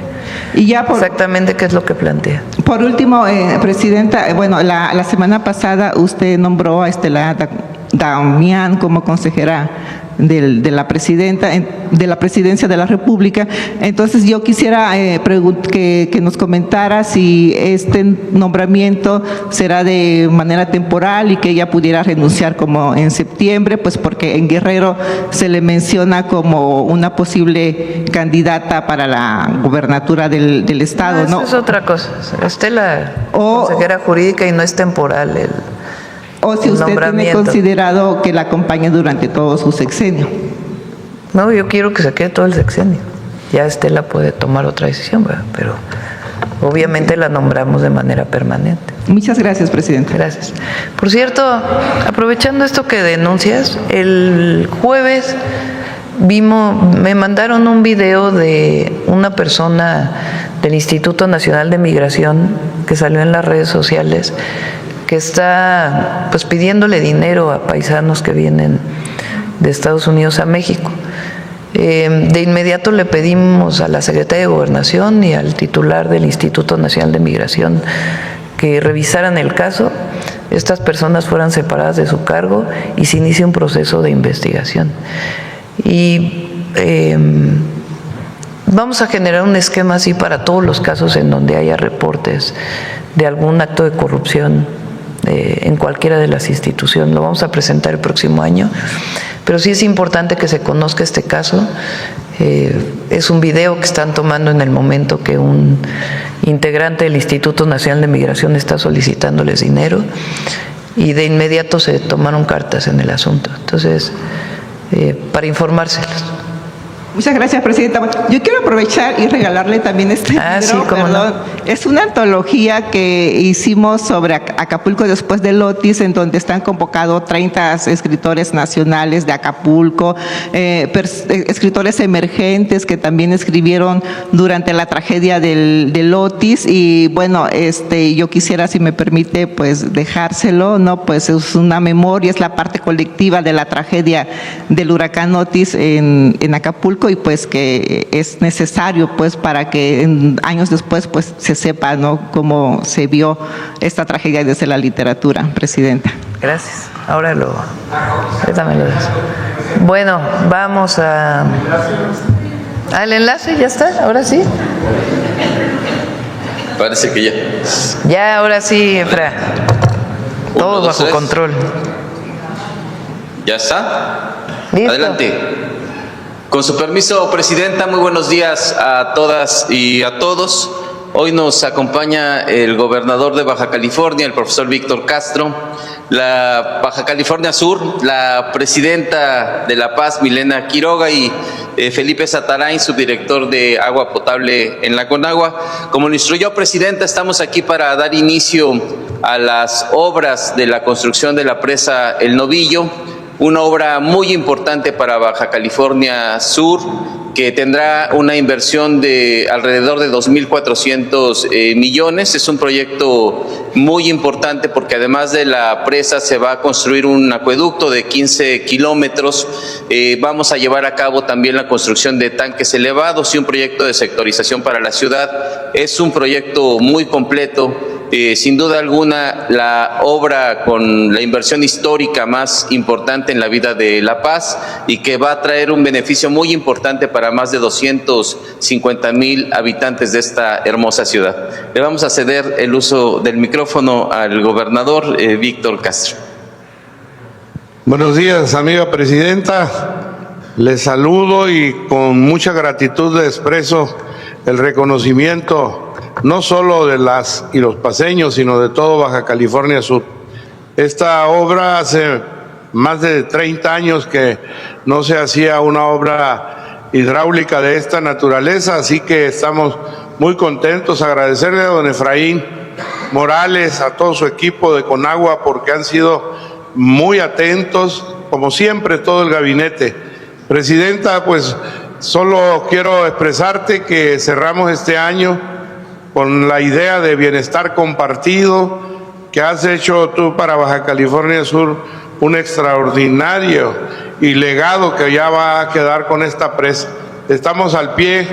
[SPEAKER 1] Y ya exactamente qué es lo que plantea.
[SPEAKER 4] Por último, Presidenta, bueno, la semana pasada usted nombró a Damián como consejera de la presidencia de la República. Entonces yo quisiera que nos comentara si este nombramiento será de manera temporal y que ella pudiera renunciar como en septiembre, pues porque en Guerrero se le menciona como una posible candidata para la gubernatura del estado, ¿no?
[SPEAKER 1] Eso es otra cosa. La consejera jurídica y no es temporal
[SPEAKER 4] o si usted tiene considerado que la acompañe durante todo su sexenio.
[SPEAKER 1] No, yo quiero que se quede todo el sexenio. Ya Estela puede tomar otra decisión, ¿verdad? Pero obviamente la nombramos de manera permanente.
[SPEAKER 4] Muchas gracias, presidente.
[SPEAKER 1] Gracias. Por cierto, aprovechando esto que denuncias, el jueves me mandaron un video de una persona del Instituto Nacional de Migración que salió en las redes sociales, que está pues pidiéndole dinero a paisanos que vienen de Estados Unidos a México. De inmediato le pedimos a la Secretaría de Gobernación y al titular del Instituto Nacional de Migración que revisaran el caso, estas personas fueran separadas de su cargo y se inicie un proceso de investigación. Y vamos a generar un esquema así para todos los casos en donde haya reportes de algún acto de corrupción en cualquiera de las instituciones. Lo vamos a presentar el próximo año, pero sí es importante que se conozca este caso. Es un video que están tomando en el momento que un integrante del Instituto Nacional de Migración está solicitándoles dinero y de inmediato se tomaron cartas en el asunto. Entonces, para informárselos.
[SPEAKER 4] Muchas gracias, presidenta. Yo quiero aprovechar y regalarle también este libro,
[SPEAKER 1] sí, cómo no.
[SPEAKER 4] Es una antología que hicimos sobre Acapulco después del Otis, en donde están convocados 30 escritores nacionales de Acapulco, escritores emergentes que también escribieron durante la tragedia del Otis. Y bueno, yo quisiera, si me permite, pues dejárselo, ¿no? Pues es una memoria, es la parte colectiva de la tragedia del huracán Otis en Acapulco, y pues que es necesario pues para que años después pues se sepa, ¿no?, cómo se vio esta tragedia desde la literatura, presidenta.
[SPEAKER 1] Gracias. Ahora lo das. Bueno, vamos al enlace, ¿ya está? ¿Ahora sí?
[SPEAKER 5] Parece que ya.
[SPEAKER 1] Ya, ahora sí, Efra. Todo bajo control.
[SPEAKER 5] ¿Ya está?
[SPEAKER 1] ¿Listo?
[SPEAKER 5] Adelante. Con su permiso, presidenta, muy buenos días a todas y a todos. Hoy nos acompaña el gobernador de Baja California, el profesor Víctor Castro, la Baja California Sur, la presidenta de La Paz, Milena Quiroga, y Felipe Satarain, subdirector de agua potable en la Conagua. Como lo instruyó, presidenta, estamos aquí para dar inicio a las obras de la construcción de la presa El Novillo, una obra muy importante para Baja California Sur, que tendrá una inversión de alrededor de 2.400 millones. Es un proyecto muy importante porque además de la presa se va a construir un acueducto de 15 kilómetros. Vamos a llevar a cabo también la construcción de tanques elevados y un proyecto de sectorización para la ciudad. Es un proyecto muy completo. Sin duda alguna, la obra con la inversión histórica más importante en la vida de La Paz y que va a traer un beneficio muy importante para más de 250,000 habitantes de esta hermosa ciudad. Le vamos a ceder el uso del micrófono al gobernador Víctor Castro.
[SPEAKER 6] Buenos días, amiga presidenta. Les saludo y con mucha gratitud les expreso el reconocimiento no solo de las y los paceños, sino de todo Baja California Sur. Esta obra hace más de 30 años que no se hacía una obra hidráulica de esta naturaleza, así que estamos muy contentos. Agradecerle a don Efraín Morales, a todo su equipo de Conagua, porque han sido muy atentos, como siempre, todo el gabinete. Presidenta, pues solo quiero expresarte que cerramos este año con la idea de bienestar compartido, que has hecho tú para Baja California Sur un extraordinario y legado que ya va a quedar con esta presa. Estamos al pie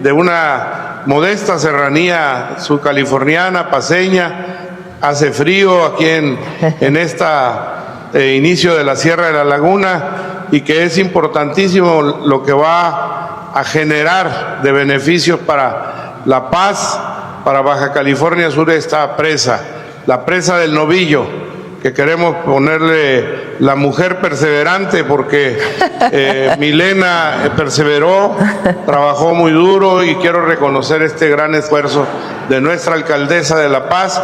[SPEAKER 6] de una modesta serranía subcaliforniana, paceña. Hace frío aquí en esta inicio de la Sierra de la Laguna, y que es importantísimo lo que va a generar de beneficios para La Paz, para Baja California Sur, esta presa, la presa del Novillo, que queremos ponerle la mujer perseverante, porque Milena perseveró, trabajó muy duro, y quiero reconocer este gran esfuerzo de nuestra alcaldesa de La Paz,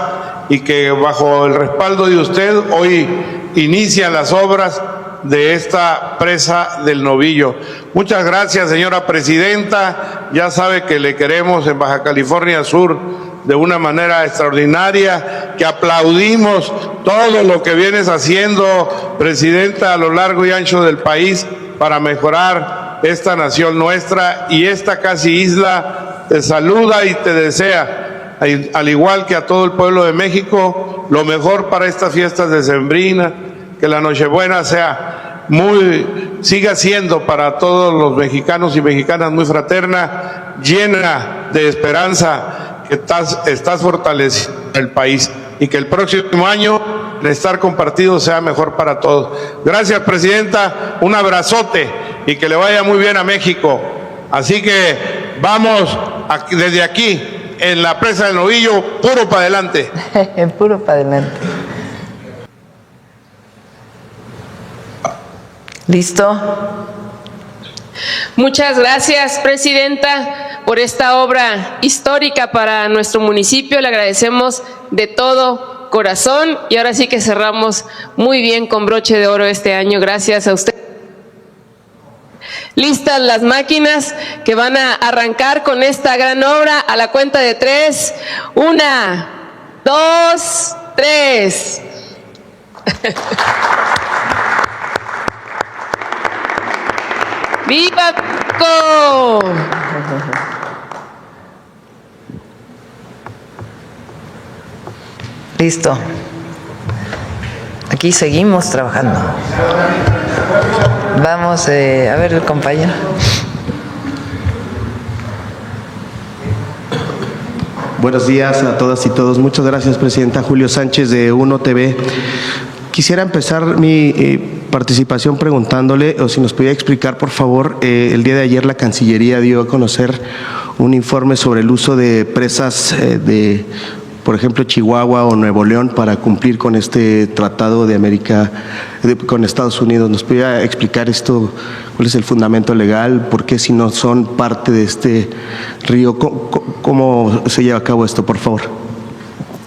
[SPEAKER 6] y que bajo el respaldo de usted hoy inician las obras de esta presa del Novillo. Muchas gracias, señora presidenta. Ya sabe que le queremos en Baja California Sur de una manera extraordinaria, que aplaudimos todo lo que vienes haciendo, presidenta, a lo largo y ancho del país para mejorar esta nación nuestra, y esta casi isla te saluda y te desea, al igual que a todo el pueblo de México, lo mejor para estas fiestas decembrinas, que la Nochebuena siga siendo para todos los mexicanos y mexicanas muy fraterna, llena de esperanza, que estás fortaleciendo el país, y que el próximo año el estar compartido sea mejor para todos. Gracias, presidenta, un abrazote y que le vaya muy bien a México. Así que vamos desde aquí, en la presa del Novillo, puro para adelante.
[SPEAKER 1] Puro para adelante. ¿Listo?
[SPEAKER 7] Muchas gracias, presidenta, por esta obra histórica para nuestro municipio. Le agradecemos de todo corazón, y ahora sí que cerramos muy bien con broche de oro este año. Gracias a usted. Listas las máquinas que van a arrancar con esta gran obra. A la cuenta de 3. 1, 2, 3. ¡Viva México!
[SPEAKER 1] Listo. Aquí seguimos trabajando. Vamos a ver el compañero.
[SPEAKER 8] Buenos días a todas y todos. Muchas gracias, presidenta. Julio Sánchez, de Uno TV. Quisiera empezar mi participación preguntándole, o si nos pudiera explicar, por favor, el día de ayer la Cancillería dio a conocer un informe sobre el uso de presas de, por ejemplo, Chihuahua o Nuevo León para cumplir con este tratado de América con Estados Unidos. ¿Nos pudiera explicar esto? ¿Cuál es el fundamento legal? ¿Por qué, si no son parte de este río? ¿Cómo se lleva a cabo esto, por favor?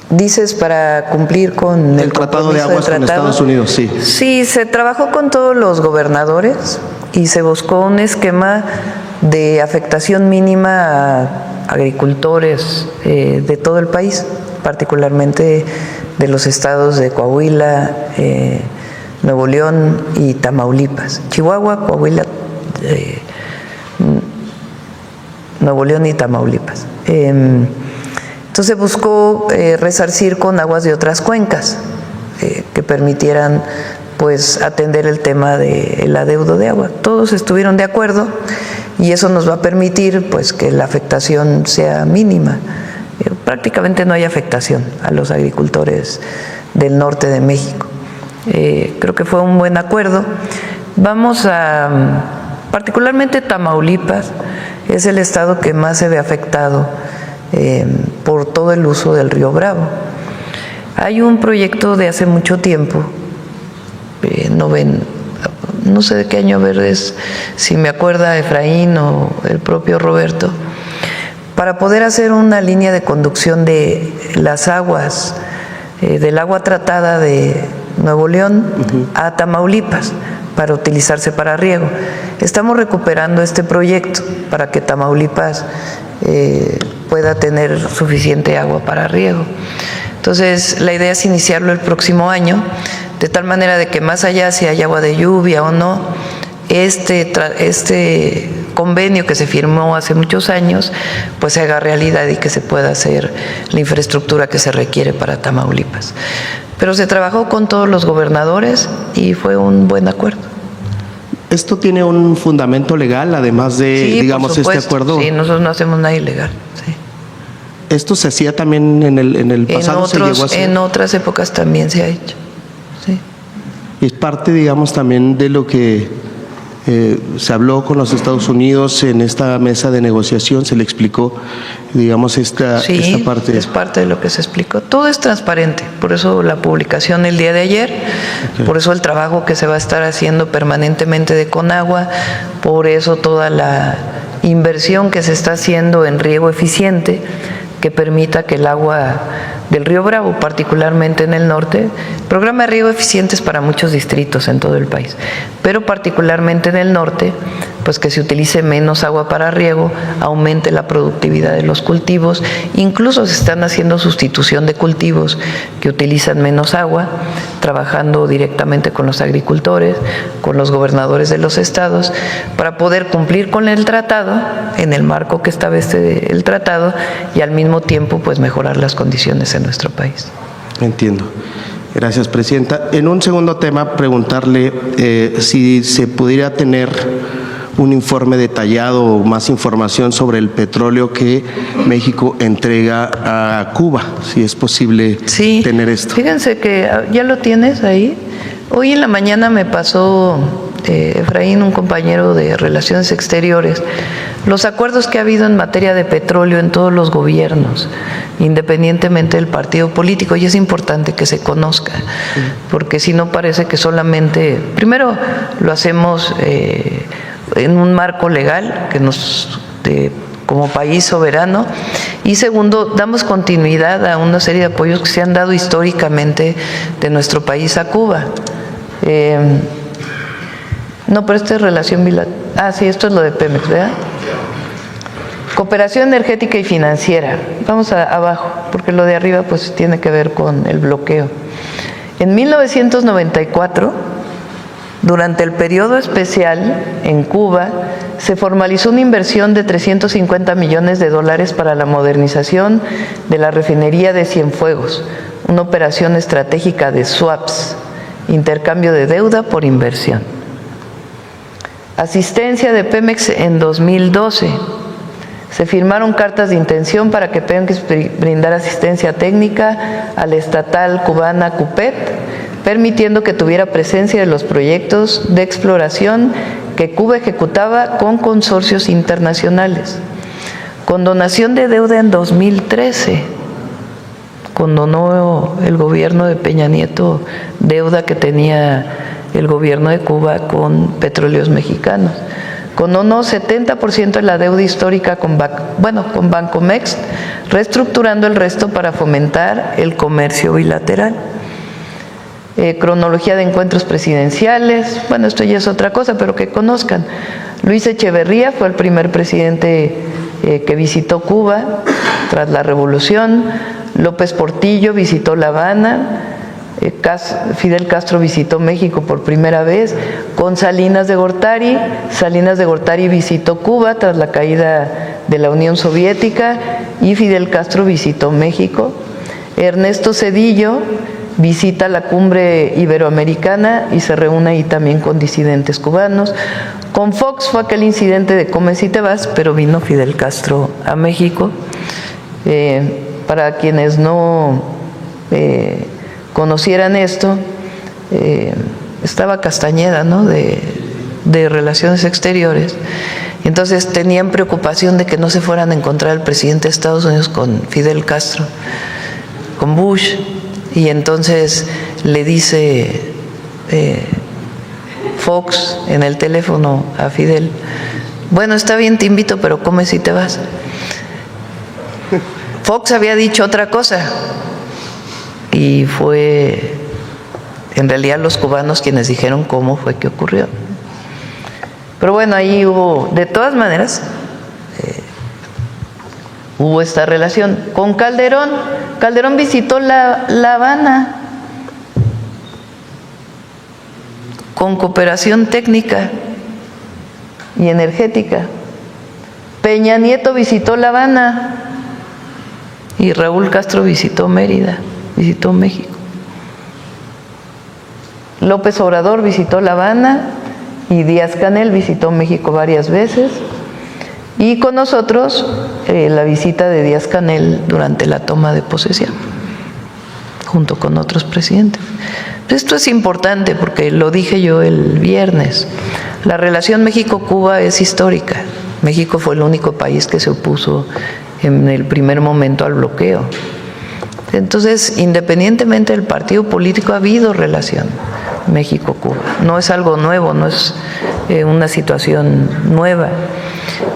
[SPEAKER 1] Dices para cumplir con el
[SPEAKER 8] tratado de aguas con Estados Unidos, sí.
[SPEAKER 1] Sí, se trabajó con todos los gobernadores y se buscó un esquema de afectación mínima a agricultores de todo el país, particularmente de los estados de Coahuila, Nuevo León y Tamaulipas. Chihuahua, Coahuila, Nuevo León y Tamaulipas. Entonces buscó resarcir con aguas de otras cuencas que permitieran pues atender el tema del adeudo de agua. Todos estuvieron de acuerdo y eso nos va a permitir pues que la afectación sea mínima. Prácticamente no hay afectación a los agricultores del norte de México. Creo que fue un buen acuerdo. Vamos a, particularmente Tamaulipas, es el estado que más se ve afectado por todo el uso del río Bravo. Hay un proyecto de hace mucho tiempo, no sé de qué año, a ver si me acuerda Efraín o el propio Roberto, para poder hacer una línea de conducción de las aguas, del agua tratada de Nuevo León a Tamaulipas, para utilizarse para riego. Estamos recuperando este proyecto para que Tamaulipas pueda tener suficiente agua para riego. Entonces, la idea es iniciarlo el próximo año, de tal manera de que más allá si hay agua de lluvia o no, este convenio que se firmó hace muchos años, pues se haga realidad y que se pueda hacer la infraestructura que se requiere para Tamaulipas. Pero se trabajó con todos los gobernadores y fue un buen acuerdo.
[SPEAKER 8] ¿Esto tiene un fundamento legal, además de,
[SPEAKER 1] sí,
[SPEAKER 8] digamos, este acuerdo?
[SPEAKER 1] Sí, nosotros no hacemos nada ilegal. Sí.
[SPEAKER 8] ¿Esto se hacía también en el pasado?
[SPEAKER 1] En otras épocas también se ha hecho. Sí.
[SPEAKER 8] Es parte, digamos, también de lo que se habló con los Estados Unidos en esta mesa de negociación, se le explicó, digamos, esta parte.
[SPEAKER 1] Es parte de lo que se explicó. Todo es transparente, por eso la publicación el día de ayer, por eso el trabajo que se va a estar haciendo permanentemente de Conagua, por eso toda la inversión que se está haciendo en riego eficiente que permita que el agua del Río Bravo, particularmente en el norte, programa de riego eficientes para muchos distritos en todo el país, pero particularmente en el norte, pues que se utilice menos agua para riego, aumente la productividad de los cultivos, incluso se están haciendo sustitución de cultivos que utilizan menos agua, trabajando directamente con los agricultores, con los gobernadores de los estados, para poder cumplir con el tratado, en el marco que establece el tratado, y al mismo tiempo pues mejorar las condiciones en nuestro país.
[SPEAKER 8] Entiendo. Gracias, Presidenta. En un segundo tema, preguntarle si se pudiera tener un informe detallado o más información sobre el petróleo que México entrega a Cuba, si es posible tener esto.
[SPEAKER 1] Fíjense que ya lo tienes ahí. Hoy en la mañana me pasó Efraín, un compañero de Relaciones Exteriores, los acuerdos que ha habido en materia de petróleo en todos los gobiernos, independientemente del partido político, y es importante que se conozca, porque si no parece que solamente, primero lo hacemos en un marco legal que nos como país soberano, y segundo, damos continuidad a una serie de apoyos que se han dado históricamente de nuestro país a Cuba. No, pero esta es relación bilateral. Ah, sí, esto es lo de Pemex, ¿verdad? Cooperación energética y financiera. Vamos abajo, porque lo de arriba pues tiene que ver con el bloqueo. En 1994, durante el periodo especial en Cuba, se formalizó una inversión de $350 millones para la modernización de la refinería de Cienfuegos, una operación estratégica de swaps, intercambio de deuda por inversión. Asistencia de Pemex en 2012. Se firmaron cartas de intención para que Pemex brindara asistencia técnica a la estatal cubana CUPET, permitiendo que tuviera presencia de los proyectos de exploración que Cuba ejecutaba con consorcios internacionales. Condonación de deuda en 2013. Condonó el gobierno de Peña Nieto deuda que tenía el gobierno de Cuba con petróleos mexicanos. Condonó 70% de la deuda histórica con Bancomext, reestructurando el resto para fomentar el comercio bilateral. Cronología de encuentros presidenciales, bueno, esto ya es otra cosa, pero que conozcan. Luis Echeverría fue el primer presidente que visitó Cuba tras la revolución. López Portillo visitó La Habana. Fidel Castro visitó México por primera vez con Salinas de Gortari. Salinas de Gortari visitó Cuba tras la caída de la Unión Soviética y Fidel Castro visitó México. Ernesto Zedillo visita la cumbre iberoamericana y se reúne ahí también con disidentes cubanos. Con Fox fue aquel incidente de Come si te vas, pero vino Fidel Castro a México. Para quienes no conocieran esto, estaba Castañeda, ¿no?, de Relaciones Exteriores, y entonces tenían preocupación de que no se fueran a encontrar el presidente de Estados Unidos con Fidel Castro, con Bush, y entonces le dice Fox en el teléfono a Fidel: bueno, está bien, te invito, pero come si te vas. Fox había dicho otra cosa, y fue en realidad los cubanos quienes dijeron cómo fue que ocurrió. Pero bueno, ahí hubo, de todas maneras, hubo esta relación. Con Calderón, Calderón visitó La Habana con cooperación técnica y energética. Peña Nieto visitó La Habana y Raúl Castro visitó Mérida, visitó México. López Obrador visitó La Habana y Díaz-Canel visitó México varias veces, y con nosotros la visita de Díaz-Canel durante la toma de posesión, junto con otros presidentes. Esto es importante porque lo dije yo el viernes. La relación México-Cuba es histórica. México fue el único país que se opuso en el primer momento al bloqueo. Entonces, independientemente del partido político, ha habido relación México-Cuba. No es algo nuevo, no es una situación nueva.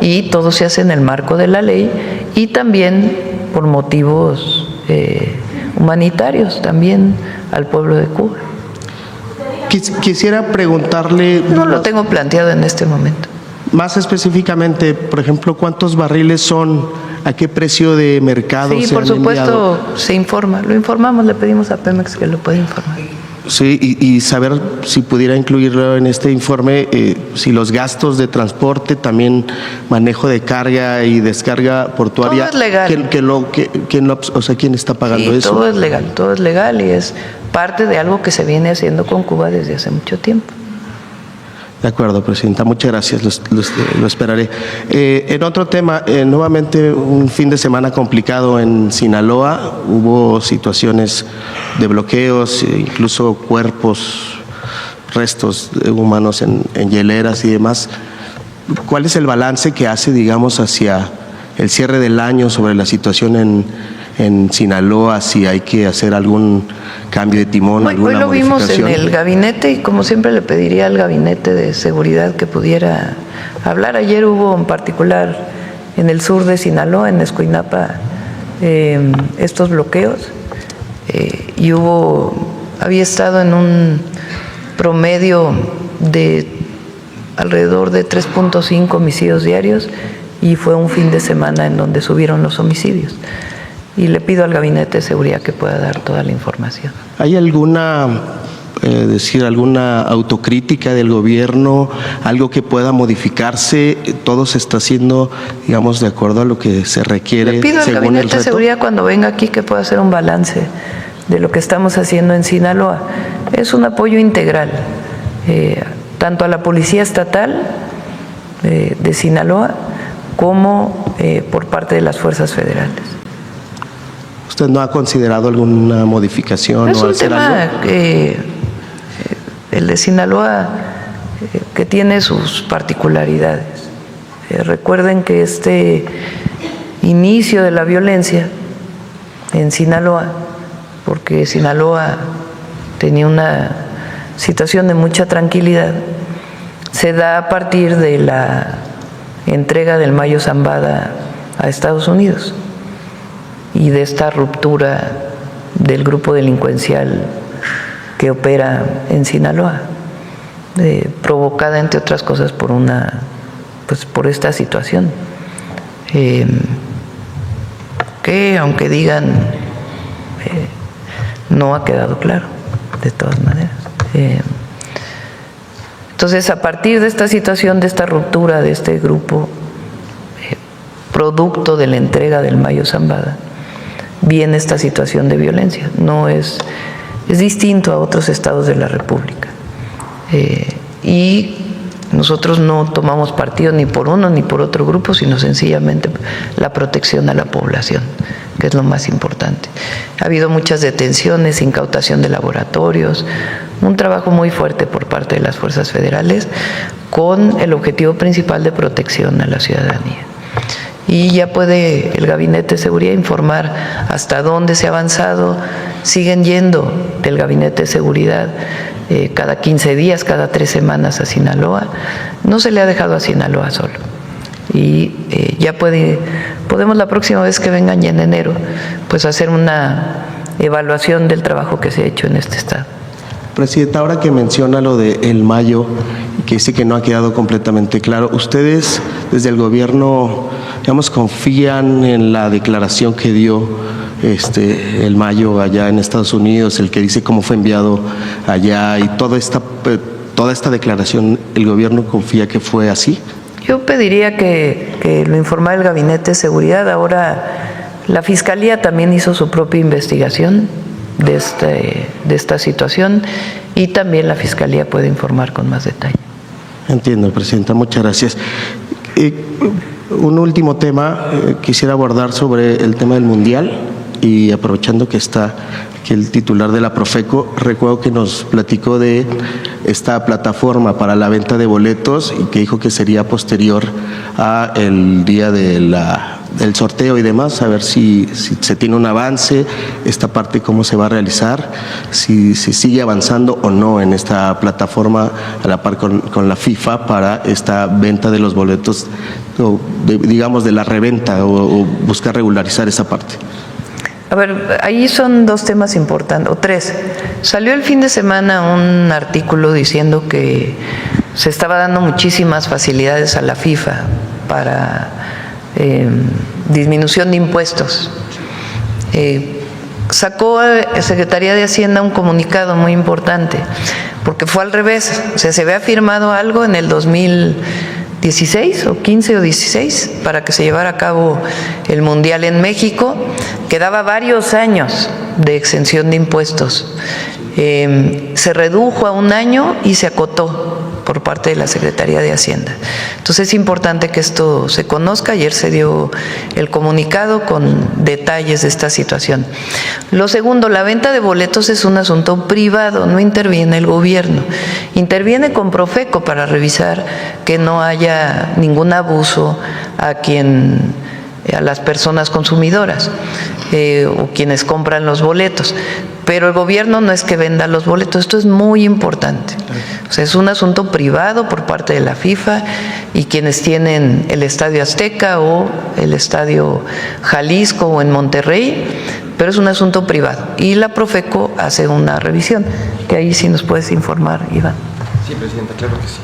[SPEAKER 1] Y todo se hace en el marco de la ley y también por motivos humanitarios, también al pueblo de Cuba.
[SPEAKER 8] Quisiera preguntarle...
[SPEAKER 1] No lo tengo planteado en este momento.
[SPEAKER 8] Más específicamente, por ejemplo, ¿cuántos barriles son? ¿A qué precio de mercado
[SPEAKER 1] Sí,
[SPEAKER 8] se
[SPEAKER 1] por
[SPEAKER 8] han
[SPEAKER 1] supuesto,
[SPEAKER 8] enviado?
[SPEAKER 1] se informa. Lo informamos, le pedimos a Pemex que lo pueda informar.
[SPEAKER 8] Sí, y saber si pudiera incluirlo en este informe, si los gastos de transporte, también manejo de carga y descarga portuaria.
[SPEAKER 1] Todo es legal.
[SPEAKER 8] ¿Quién está pagando
[SPEAKER 1] Sí,
[SPEAKER 8] eso?
[SPEAKER 1] todo es legal y es parte de algo que se viene haciendo con Cuba desde hace mucho tiempo.
[SPEAKER 8] De acuerdo, Presidenta. Muchas gracias. Lo esperaré. En otro tema, nuevamente un fin de semana complicado en Sinaloa. Hubo situaciones de bloqueos, incluso cuerpos, restos humanos en hieleras y demás. ¿Cuál es el balance que hace, digamos, hacia el cierre del año sobre la situación en Sinaloa? Si hay que hacer algún cambio de timón,
[SPEAKER 1] Hoy
[SPEAKER 8] alguna
[SPEAKER 1] lo vimos en
[SPEAKER 8] modificación.
[SPEAKER 1] el gabinete y como siempre le pediría al gabinete de seguridad que pudiera hablar. Ayer hubo en particular en el sur de Sinaloa, en Escuinapa, estos bloqueos y había estado en un promedio de alrededor de 3.5 homicidios diarios y fue un fin de semana en donde subieron los homicidios. Y le pido al Gabinete de Seguridad que pueda dar toda la información.
[SPEAKER 8] ¿Hay alguna autocrítica del gobierno, algo que pueda modificarse? ¿Todo se está haciendo, digamos, de acuerdo a lo que se requiere
[SPEAKER 1] Le pido al
[SPEAKER 8] según el
[SPEAKER 1] Gabinete de
[SPEAKER 8] reto?
[SPEAKER 1] Seguridad cuando venga aquí que pueda hacer un balance de lo que estamos haciendo en Sinaloa. Es un apoyo integral, tanto a la Policía Estatal de Sinaloa como por parte de las fuerzas federales.
[SPEAKER 8] ¿Usted no ha considerado alguna modificación
[SPEAKER 1] Es
[SPEAKER 8] o
[SPEAKER 1] un
[SPEAKER 8] hacer
[SPEAKER 1] tema
[SPEAKER 8] algo?
[SPEAKER 1] el de Sinaloa que tiene sus particularidades. Recuerden que este inicio de la violencia en Sinaloa, porque Sinaloa tenía una situación de mucha tranquilidad, se da a partir de la entrega del Mayo Zambada a Estados Unidos y de esta ruptura del grupo delincuencial que opera en Sinaloa, provocada entre otras cosas por esta situación, que aunque digan no ha quedado claro de todas maneras. Entonces, a partir de esta situación, de esta ruptura de este grupo, producto de la entrega del Mayo Zambada, viene esta situación de violencia. No es distinto a otros estados de la República. Y nosotros no tomamos partido ni por uno ni por otro grupo, sino sencillamente la protección a la población, que es lo más importante. Ha habido muchas detenciones, incautación de laboratorios, un trabajo muy fuerte por parte de las fuerzas federales con el objetivo principal de protección a la ciudadanía. Y ya puede el Gabinete de Seguridad informar hasta dónde se ha avanzado. Siguen yendo del Gabinete de Seguridad cada 15 días, cada 3 semanas a Sinaloa. No se le ha dejado a Sinaloa solo. Y ya podemos la próxima vez que vengan ya en enero, pues hacer una evaluación del trabajo que se ha hecho en este estado.
[SPEAKER 8] Presidenta, ahora que menciona lo de el Mayo, que dice que no ha quedado completamente claro, ¿ustedes desde el gobierno, digamos, confían en la declaración que dio el Mayo allá en Estados Unidos, el que dice cómo fue enviado allá y toda esta declaración, el gobierno confía que fue así?
[SPEAKER 1] Yo pediría que lo informara el Gabinete de Seguridad. Ahora la Fiscalía también hizo su propia investigación de esta situación y también la Fiscalía puede informar con más detalle.
[SPEAKER 8] Entiendo, Presidenta, muchas gracias. Un último tema, quisiera abordar sobre el tema del Mundial. y aprovechando que está aquí el titular de la Profeco, recuerdo que nos platicó de esta plataforma para la venta de boletos y que dijo que sería posterior a el día del sorteo y demás, a ver si se tiene un avance, esta parte cómo se va a realizar, si sigue avanzando o no en esta plataforma a la par con la FIFA para esta venta de los boletos, digamos de la reventa o buscar regularizar esa parte.
[SPEAKER 1] A ver, ahí son dos temas importantes, o tres. Salió el fin de semana un artículo diciendo que se estaba dando muchísimas facilidades a la FIFA para disminución de impuestos. Sacó a Secretaría de Hacienda un comunicado muy importante, porque fue al revés. O sea, se había firmado algo en el 2016 o 15 o 16 para que se llevara a cabo el Mundial en México, que daba varios años de exención de impuestos. Se redujo a un año y se acotó por parte de la Secretaría de Hacienda. Entonces es importante que esto se conozca. Ayer se dio el comunicado con detalles de esta situación. Lo segundo, la venta de boletos es un asunto privado, no interviene el gobierno. Interviene con Profeco para revisar que no haya ningún abuso a las personas consumidoras o quienes compran los boletos. Pero el gobierno no es que venda los boletos, esto es muy importante. O sea, es un asunto privado por parte de la FIFA y quienes tienen el Estadio Azteca o el Estadio Jalisco o en Monterrey, pero es un asunto privado. Y la Profeco hace una revisión, que ahí sí nos puedes informar, Iván.
[SPEAKER 2] Sí, Presidenta, claro que sí.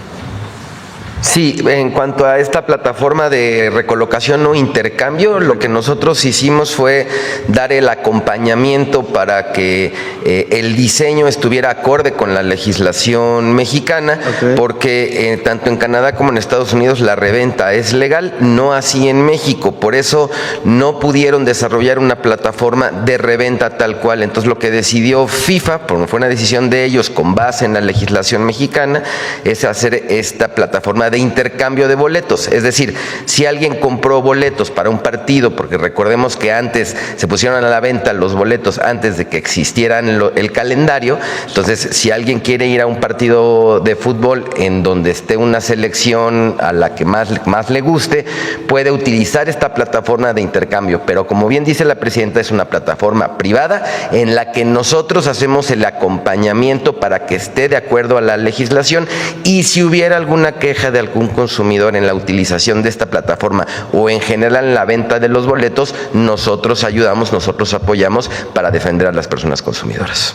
[SPEAKER 2] Sí, en cuanto a esta plataforma de recolocación o intercambio, lo que nosotros hicimos fue dar el acompañamiento para que el diseño estuviera acorde con la legislación mexicana, porque tanto en Canadá como en Estados Unidos la reventa es legal, no así en México, por eso no pudieron desarrollar una plataforma de reventa tal cual. Entonces lo que decidió FIFA, fue una decisión de ellos con base en la legislación mexicana, es hacer esta plataforma de intercambio de boletos. Es decir, si alguien compró boletos para un partido, porque recordemos que antes se pusieron a la venta los boletos antes de que existieran el calendario, entonces si alguien quiere ir a un partido de fútbol en donde esté una selección a la que más le guste, puede utilizar esta plataforma de intercambio, pero como bien dice la Presidenta, es una plataforma privada en la que nosotros hacemos el acompañamiento para que esté de acuerdo a la legislación, y si hubiera alguna queja de algún consumidor en la utilización de esta plataforma o en general en la venta de los boletos, nosotros ayudamos, nosotros apoyamos para defender a las personas consumidoras.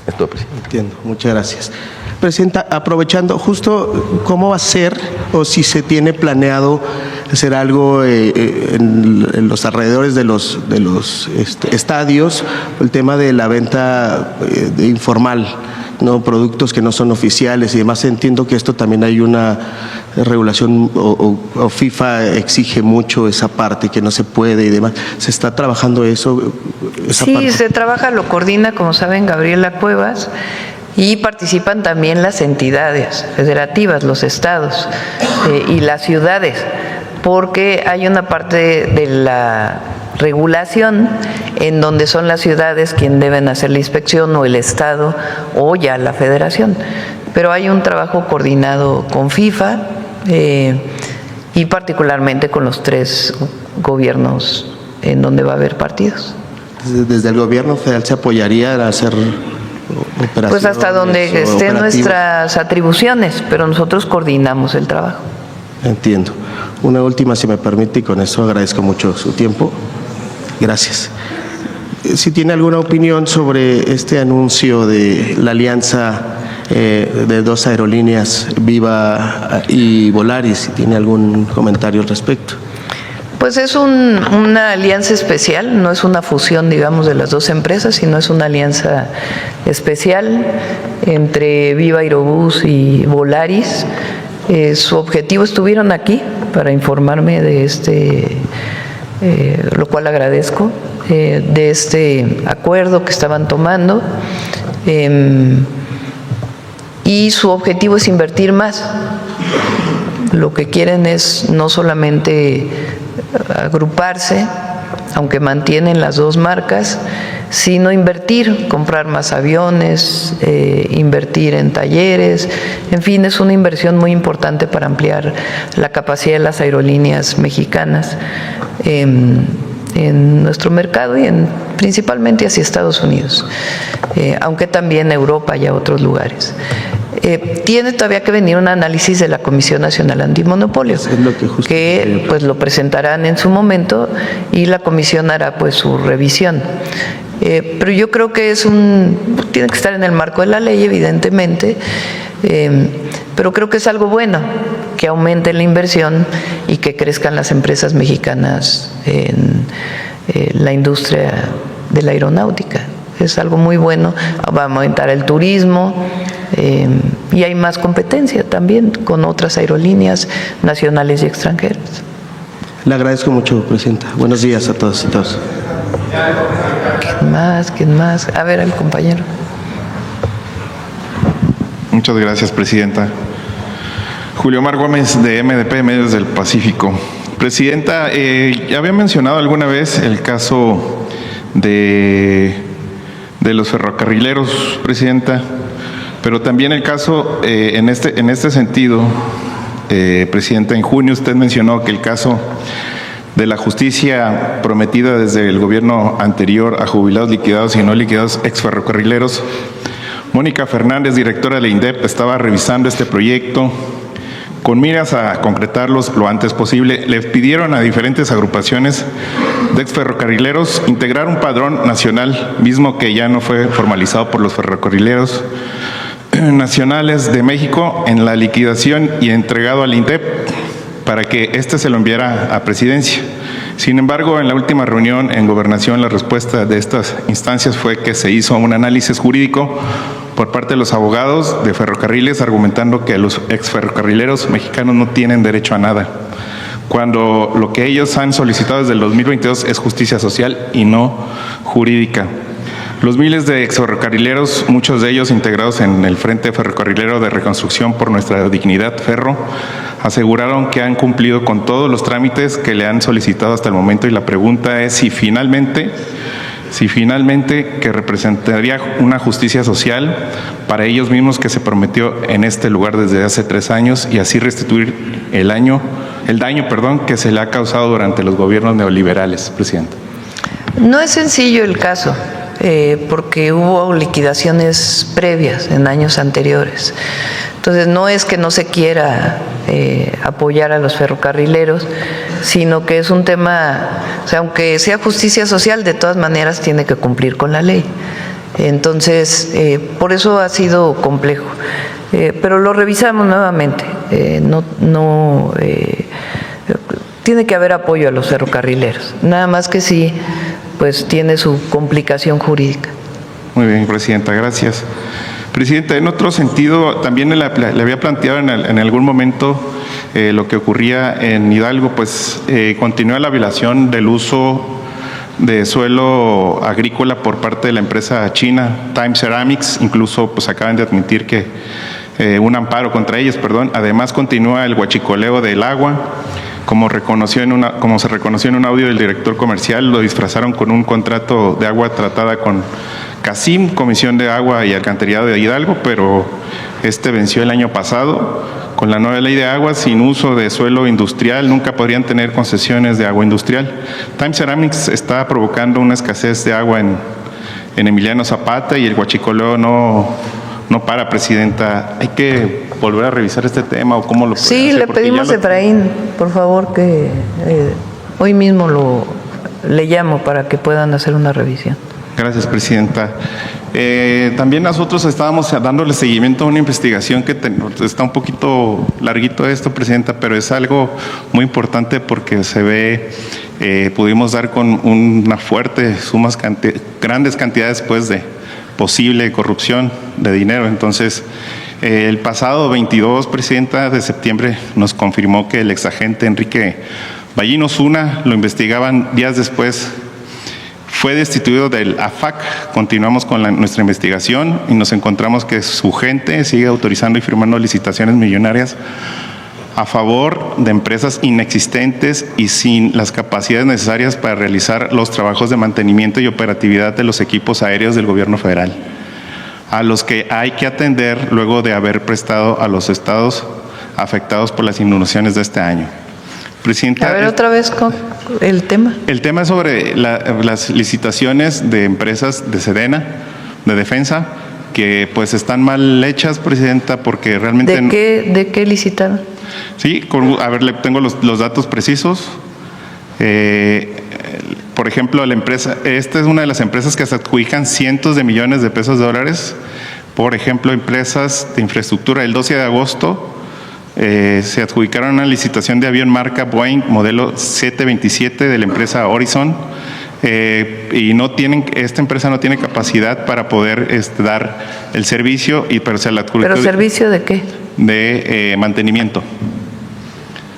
[SPEAKER 2] Es todo, Presidente.
[SPEAKER 8] Entiendo, muchas gracias. Presidenta, aprovechando, justo cómo va a ser o si se tiene planeado hacer algo en los alrededores de los estadios, el tema de la venta informal, no productos que no son oficiales y demás. Entiendo que esto también hay una regulación o FIFA exige mucho esa parte, que no se puede y demás. ¿Se está trabajando eso?
[SPEAKER 1] Sí,
[SPEAKER 8] parte?
[SPEAKER 1] se trabaja, lo coordina, como saben, Gabriela Cuevas, y participan también las entidades federativas, los estados y las ciudades, porque hay una parte de la regulación en donde son las ciudades quienes deben hacer la inspección, o el estado o ya la federación. Pero hay un trabajo coordinado con FIFA y particularmente con los 3 gobiernos en donde va a haber partidos.
[SPEAKER 8] ¿Desde el gobierno federal se apoyaría a hacer operaciones?
[SPEAKER 1] Pues hasta donde estén nuestras atribuciones, pero nosotros coordinamos el trabajo.
[SPEAKER 8] Entiendo. Una última, si me permite, y con eso agradezco mucho su tiempo. Gracias. Si tiene alguna opinión sobre este anuncio de la alianza de 2 aerolíneas, Viva y Volaris, si tiene algún comentario al respecto.
[SPEAKER 1] Pues es una alianza especial, no es una fusión, digamos, de las 2 empresas, sino es una alianza especial entre Viva Aerobús y Volaris. Su objetivo, estuvieron aquí para informarme de lo cual agradezco, de este acuerdo que estaban tomando, y su objetivo es invertir más. Lo que quieren es no solamente agruparse, aunque mantienen las dos marcas, sino invertir, comprar más aviones, invertir en talleres, en fin, es una inversión muy importante para ampliar la capacidad de las aerolíneas mexicanas en nuestro mercado y principalmente hacia Estados Unidos, aunque también Europa y a otros lugares. Tiene todavía que venir un análisis de la Comisión Nacional Antimonopolio, que pues lo presentarán en su momento y la comisión hará pues su revisión. Pero yo creo que tiene que estar en el marco de la ley, evidentemente, pero creo que es algo bueno que aumente la inversión y que crezcan las empresas mexicanas en la industria de la aeronáutica. Es algo muy bueno, va a aumentar el turismo y hay más competencia también con otras aerolíneas nacionales y extranjeras.
[SPEAKER 8] Le agradezco mucho, Presidenta. Buenos días a todos y todas.
[SPEAKER 1] ¿Quién más? A ver, el compañero.
[SPEAKER 9] Muchas gracias, Presidenta. Julio Mar Gómez, de MDP, Medios del Pacífico. Presidenta, ya había mencionado alguna vez el caso de los ferrocarrileros, Presidenta, pero también el caso, en este sentido, Presidenta, en junio usted mencionó que el caso de la justicia prometida desde el gobierno anterior a jubilados liquidados y no liquidados exferrocarrileros, Mónica Fernández, directora de la INDEP, estaba revisando este proyecto con miras a concretarlos lo antes posible. Le pidieron a diferentes agrupaciones de exferrocarrileros integrar un padrón nacional, mismo que ya no fue formalizado por los ferrocarrileros nacionales de México, en la liquidación y entregado al INDEP para que éste se lo enviara a Presidencia. Sin embargo, en la última reunión en Gobernación, la respuesta de estas instancias fue que se hizo un análisis jurídico por parte de los abogados de ferrocarriles, argumentando que los exferrocarrileros mexicanos no tienen derecho a nada, cuando lo que ellos han solicitado desde el 2022 es justicia social y no jurídica. Los miles de exferrocarrileros, muchos de ellos integrados en el Frente Ferrocarrilero de Reconstrucción por Nuestra Dignidad, Ferro, aseguraron que han cumplido con todos los trámites que le han solicitado hasta el momento, y la pregunta es si finalmente que representaría una justicia social para ellos mismos que se prometió en este lugar desde hace 3 años, y así restituir el daño que se le ha causado durante los gobiernos neoliberales, Presidente.
[SPEAKER 1] No es sencillo el caso, porque hubo liquidaciones previas en años anteriores. Entonces, no es que no se quiera apoyar a los ferrocarrileros, sino que es un tema, o sea, aunque sea justicia social, de todas maneras tiene que cumplir con la ley. Entonces, por eso ha sido complejo. Pero lo revisamos nuevamente. Tiene que haber apoyo a los ferrocarrileros. Nada más que sí, pues tiene su complicación jurídica.
[SPEAKER 9] Muy bien, Presidenta, gracias. Presidenta, en otro sentido, también le había planteado en algún momento lo que ocurría en Hidalgo, pues continúa la violación del uso de suelo agrícola por parte de la empresa china Time Ceramics. Incluso pues acaban de admitir que un amparo contra ellos, perdón. Además, continúa el huachicoleo del agua. Como se reconoció en un audio del director comercial, lo disfrazaron con un contrato de agua tratada con CACIM, Comisión de Agua y Alcantarillado de Hidalgo, pero este venció el año pasado. Con la nueva ley de agua, sin uso de suelo industrial, nunca podrían tener concesiones de agua industrial. Time Ceramics está provocando una escasez de agua en Emiliano Zapata, y el huachicoleo no para, Presidenta. Hay que volver a revisar este tema, o cómo lo puede
[SPEAKER 1] Sí,
[SPEAKER 9] hacer,
[SPEAKER 1] le pedimos a Efraín, por favor, que hoy mismo le llamo para que puedan hacer una revisión.
[SPEAKER 9] Gracias, Presidenta. También nosotros estábamos dándole seguimiento a una investigación que está un poquito larguito esto, Presidenta, pero es algo muy importante porque se ve, pudimos dar con una fuerte grandes cantidades pues de posible corrupción de dinero. Entonces, el pasado 22, Presidenta, de septiembre, nos confirmó que el exagente Enrique Ballín Osuna, lo investigaban días después, fue destituido del AFAC. Continuamos con nuestra investigación y nos encontramos que su gente sigue autorizando y firmando licitaciones millonarias a favor de empresas inexistentes y sin las capacidades necesarias para realizar los trabajos de mantenimiento y operatividad de los equipos aéreos del gobierno federal, a los que hay que atender luego de haber prestado a los estados afectados por las inundaciones de este año. Presidenta,
[SPEAKER 1] a ver, otra vez con el tema.
[SPEAKER 9] El tema es sobre las licitaciones de empresas de Sedena, de defensa, que pues están mal hechas, Presidenta, porque realmente...
[SPEAKER 1] ¿De qué licitaron?
[SPEAKER 9] Sí, a ver, tengo los datos precisos. Por ejemplo, la empresa, esta es una de las empresas que se adjudican cientos de millones de pesos de dólares. Por ejemplo, empresas de infraestructura. El 12 de agosto se adjudicaron una licitación de avión marca Boeing modelo 727 de la empresa Horizon. Y esta empresa no tiene capacidad para poder dar el servicio, pero se la adjudicó.
[SPEAKER 1] ¿Pero servicio de qué?
[SPEAKER 9] De mantenimiento.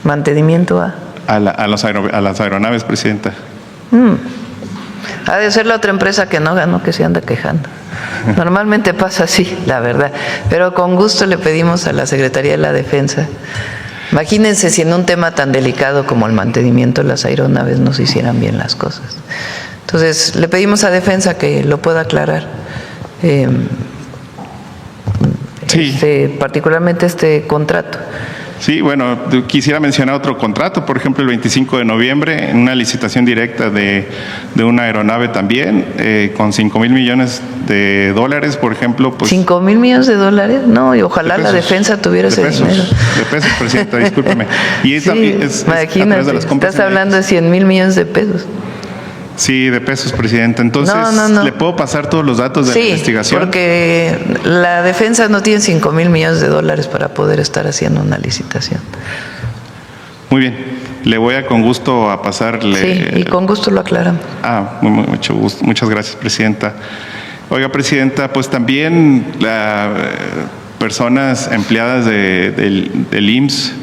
[SPEAKER 1] ¿Mantenimiento
[SPEAKER 9] a las aeronaves, Presidenta.
[SPEAKER 1] Ha de ser la otra empresa que no ganó, que se anda quejando. Normalmente pasa así, la verdad. Pero con gusto le pedimos a la Secretaría de la Defensa. Imagínense si en un tema tan delicado como el mantenimiento de las aeronaves no se hicieran bien las cosas. Entonces, le pedimos a Defensa que lo pueda aclarar.
[SPEAKER 9] Sí.
[SPEAKER 1] Particularmente este contrato.
[SPEAKER 9] Sí, bueno, quisiera mencionar otro contrato, por ejemplo, el 25 de noviembre, en una licitación directa de una aeronave también, con 5,000 millones de dólares, por ejemplo. Pues,
[SPEAKER 1] ¿5,000 millones de dólares? No, y ojalá la Defensa tuviera ese dinero.
[SPEAKER 9] De pesos, Presidenta, discúlpeme. Y
[SPEAKER 1] sí, imagínate, estás hablando de 100,000 millones de pesos.
[SPEAKER 9] Sí, de pesos, Presidenta. Entonces,
[SPEAKER 1] no.
[SPEAKER 9] ¿le puedo pasar todos los datos de la investigación?
[SPEAKER 1] Sí, porque la Defensa no tiene 5,000 millones de dólares para poder estar haciendo una licitación.
[SPEAKER 9] Muy bien. Le voy con gusto a pasarle.
[SPEAKER 1] Sí, y con gusto lo aclaramos.
[SPEAKER 9] Mucho gusto. Muchas gracias, Presidenta. Oiga, Presidenta, pues también personas empleadas del IMSS,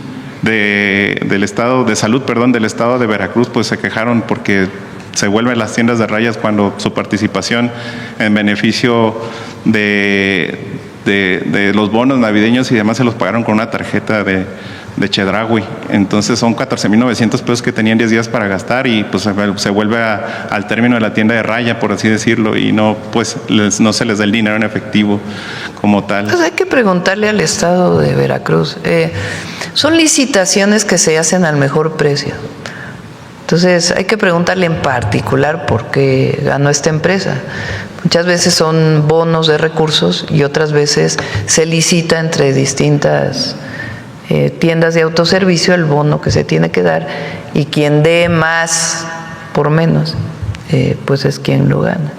[SPEAKER 9] del Estado de Salud, del Estado de Veracruz, pues se quejaron porque se vuelven las tiendas de rayas cuando su participación en beneficio de los bonos navideños y demás se los pagaron con una tarjeta de Chedraui. Entonces son 14,900 pesos que tenían 10 días para gastar y pues se vuelve al término de la tienda de raya, por así decirlo, y no se les da el dinero en efectivo como tal.
[SPEAKER 1] Pues hay que preguntarle al Estado de Veracruz. Son licitaciones que se hacen al mejor precio. Entonces hay que preguntarle en particular por qué ganó esta empresa. Muchas veces son bonos de recursos y otras veces se licita entre distintas tiendas de autoservicio el bono que se tiene que dar y quien dé más por menos, pues es quien lo gana.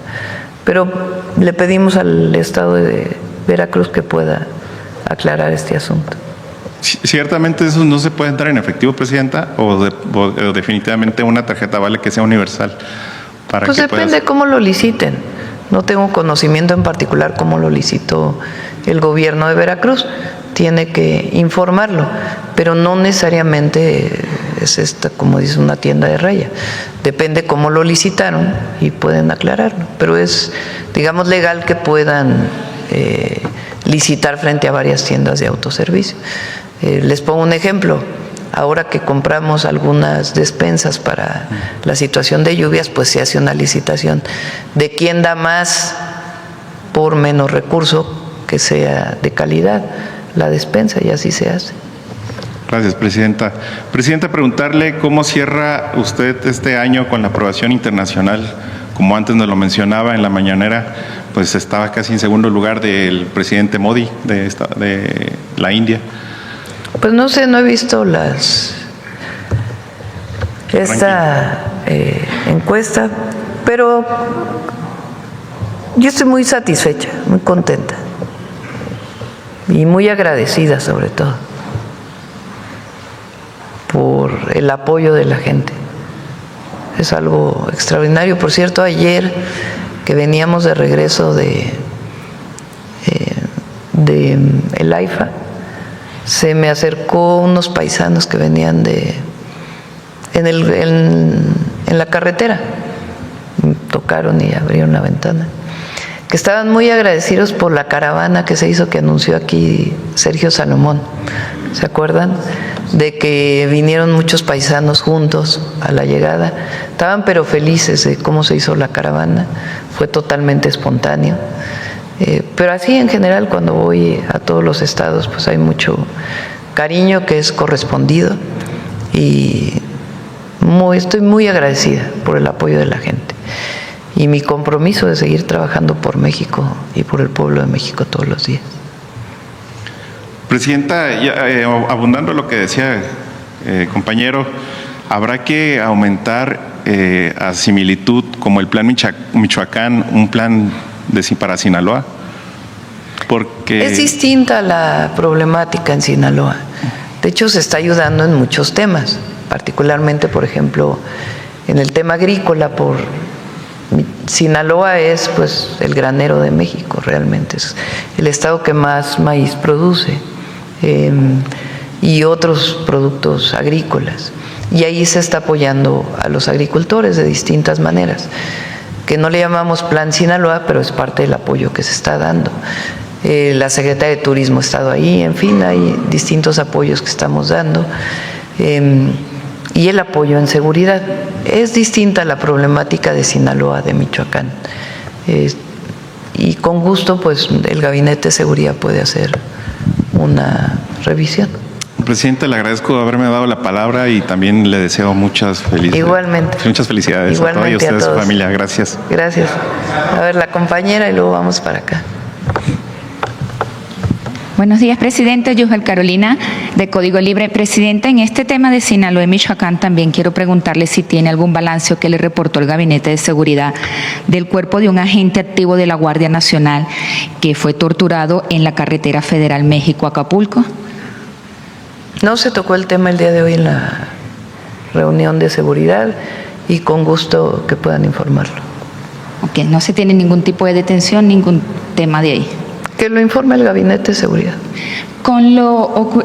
[SPEAKER 1] Pero le pedimos al Estado de Veracruz que pueda aclarar este asunto.
[SPEAKER 9] Ciertamente eso no se puede entrar en efectivo, Presidenta, o definitivamente una tarjeta vale que sea universal.
[SPEAKER 1] Pues depende cómo lo liciten. No tengo conocimiento en particular cómo lo licitó el gobierno de Veracruz. Tiene que informarlo, pero no necesariamente es esta, como dice, una tienda de raya. Depende cómo lo licitaron y pueden aclararlo. Pero es, digamos, legal que puedan licitar frente a varias tiendas de autoservicio. Les pongo un ejemplo. Ahora que compramos algunas despensas para la situación de lluvias, pues se hace una licitación de quién da más por menos recurso que sea de calidad la despensa, y así se hace.
[SPEAKER 9] Gracias, Presidenta. Presidenta, preguntarle cómo cierra usted este año con la aprobación internacional. Como antes nos lo mencionaba en la mañanera, pues estaba casi en segundo lugar del presidente Modi de la India.
[SPEAKER 1] Pues no sé, no he visto esta encuesta, pero yo estoy muy satisfecha, muy contenta y muy agradecida sobre todo por el apoyo de la gente. Es algo extraordinario. Por cierto, ayer que veníamos de regreso de el AIFA, se me acercó unos paisanos que venían en la carretera, tocaron y abrieron la ventana, que estaban muy agradecidos por la caravana que se hizo, que anunció aquí Sergio Salomón, ¿se acuerdan? de que vinieron muchos paisanos juntos a la llegada. Estaban pero felices de cómo se hizo la caravana, fue totalmente espontáneo. Pero así en general cuando voy a todos los estados pues hay mucho cariño que es correspondido y estoy muy agradecida por el apoyo de la gente y mi compromiso de seguir trabajando por México y por el pueblo de México todos los días.
[SPEAKER 9] Presidenta, abundando lo que decía compañero, habrá que aumentar a similitud como el plan Michoacán, un plan para Sinaloa, porque
[SPEAKER 1] es distinta la problemática en Sinaloa. De hecho, se está ayudando en muchos temas, particularmente, por ejemplo, en el tema agrícola. Sinaloa es pues el granero de México, realmente es el estado que más maíz produce y otros productos agrícolas. Y ahí se está apoyando a los agricultores de distintas maneras, que no le llamamos Plan Sinaloa, pero es parte del apoyo que se está dando. La Secretaría de Turismo ha estado ahí, en fin, hay distintos apoyos que estamos dando. Y el apoyo en seguridad. Es distinta la problemática de Sinaloa, de Michoacán. Y con gusto, pues, el Gabinete de Seguridad puede hacer una revisión.
[SPEAKER 9] Presidente, le agradezco haberme dado la palabra y también le deseo muchas felicidades.
[SPEAKER 1] Igualmente.
[SPEAKER 9] Muchas felicidades
[SPEAKER 1] Igualmente
[SPEAKER 9] a todos y a ustedes,
[SPEAKER 1] a todos.
[SPEAKER 9] su familia. Gracias.
[SPEAKER 1] Gracias. A ver, la compañera y luego vamos para acá.
[SPEAKER 10] Buenos días, Presidenta. Yusbel Carolina, de Código Libre. Presidenta, en este tema de Sinaloa y Michoacán también quiero preguntarle si tiene algún balance que le reportó el Gabinete de Seguridad del cuerpo de un agente activo de la Guardia Nacional que fue torturado en la carretera federal México-Acapulco.
[SPEAKER 1] No se tocó el tema el día de hoy en la reunión de seguridad y con gusto que puedan informarlo.
[SPEAKER 10] Ok, no se tiene ningún tipo de detención, ningún tema de ahí.
[SPEAKER 1] Que lo informe el Gabinete de Seguridad.
[SPEAKER 10] Con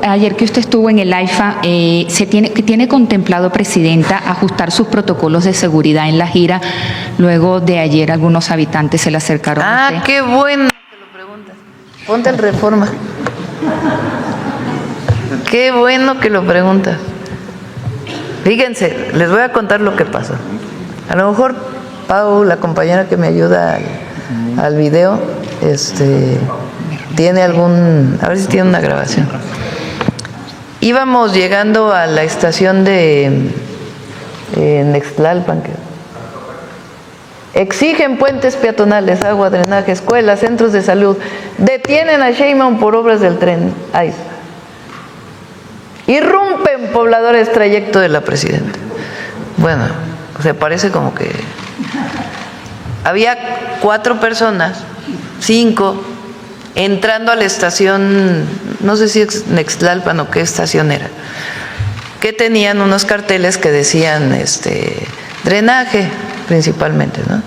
[SPEAKER 10] ayer que usted estuvo en el AIFA, ¿tiene contemplado, Presidenta, ajustar sus protocolos de seguridad en la gira? Luego de ayer algunos habitantes se le acercaron a usted.
[SPEAKER 1] Qué bueno que lo preguntas. Ponte el Reforma. Qué bueno que lo preguntas. Fíjense, les voy a contar lo que pasó. A lo mejor Pau, la compañera que me ayuda al video, tiene a ver si tiene una grabación. Íbamos llegando a la estación de Nextlalpan. Exigen puentes peatonales, agua, drenaje, escuelas, centros de salud. Detienen a Sheinbaum por obras del tren. Ahí está. Irrumpen pobladores trayecto de la presidenta. Bueno, se parece como que había 4 personas, 5, entrando a la estación, no sé si es Nextlalpan o qué estación era, que tenían unos carteles que decían drenaje principalmente, ¿no?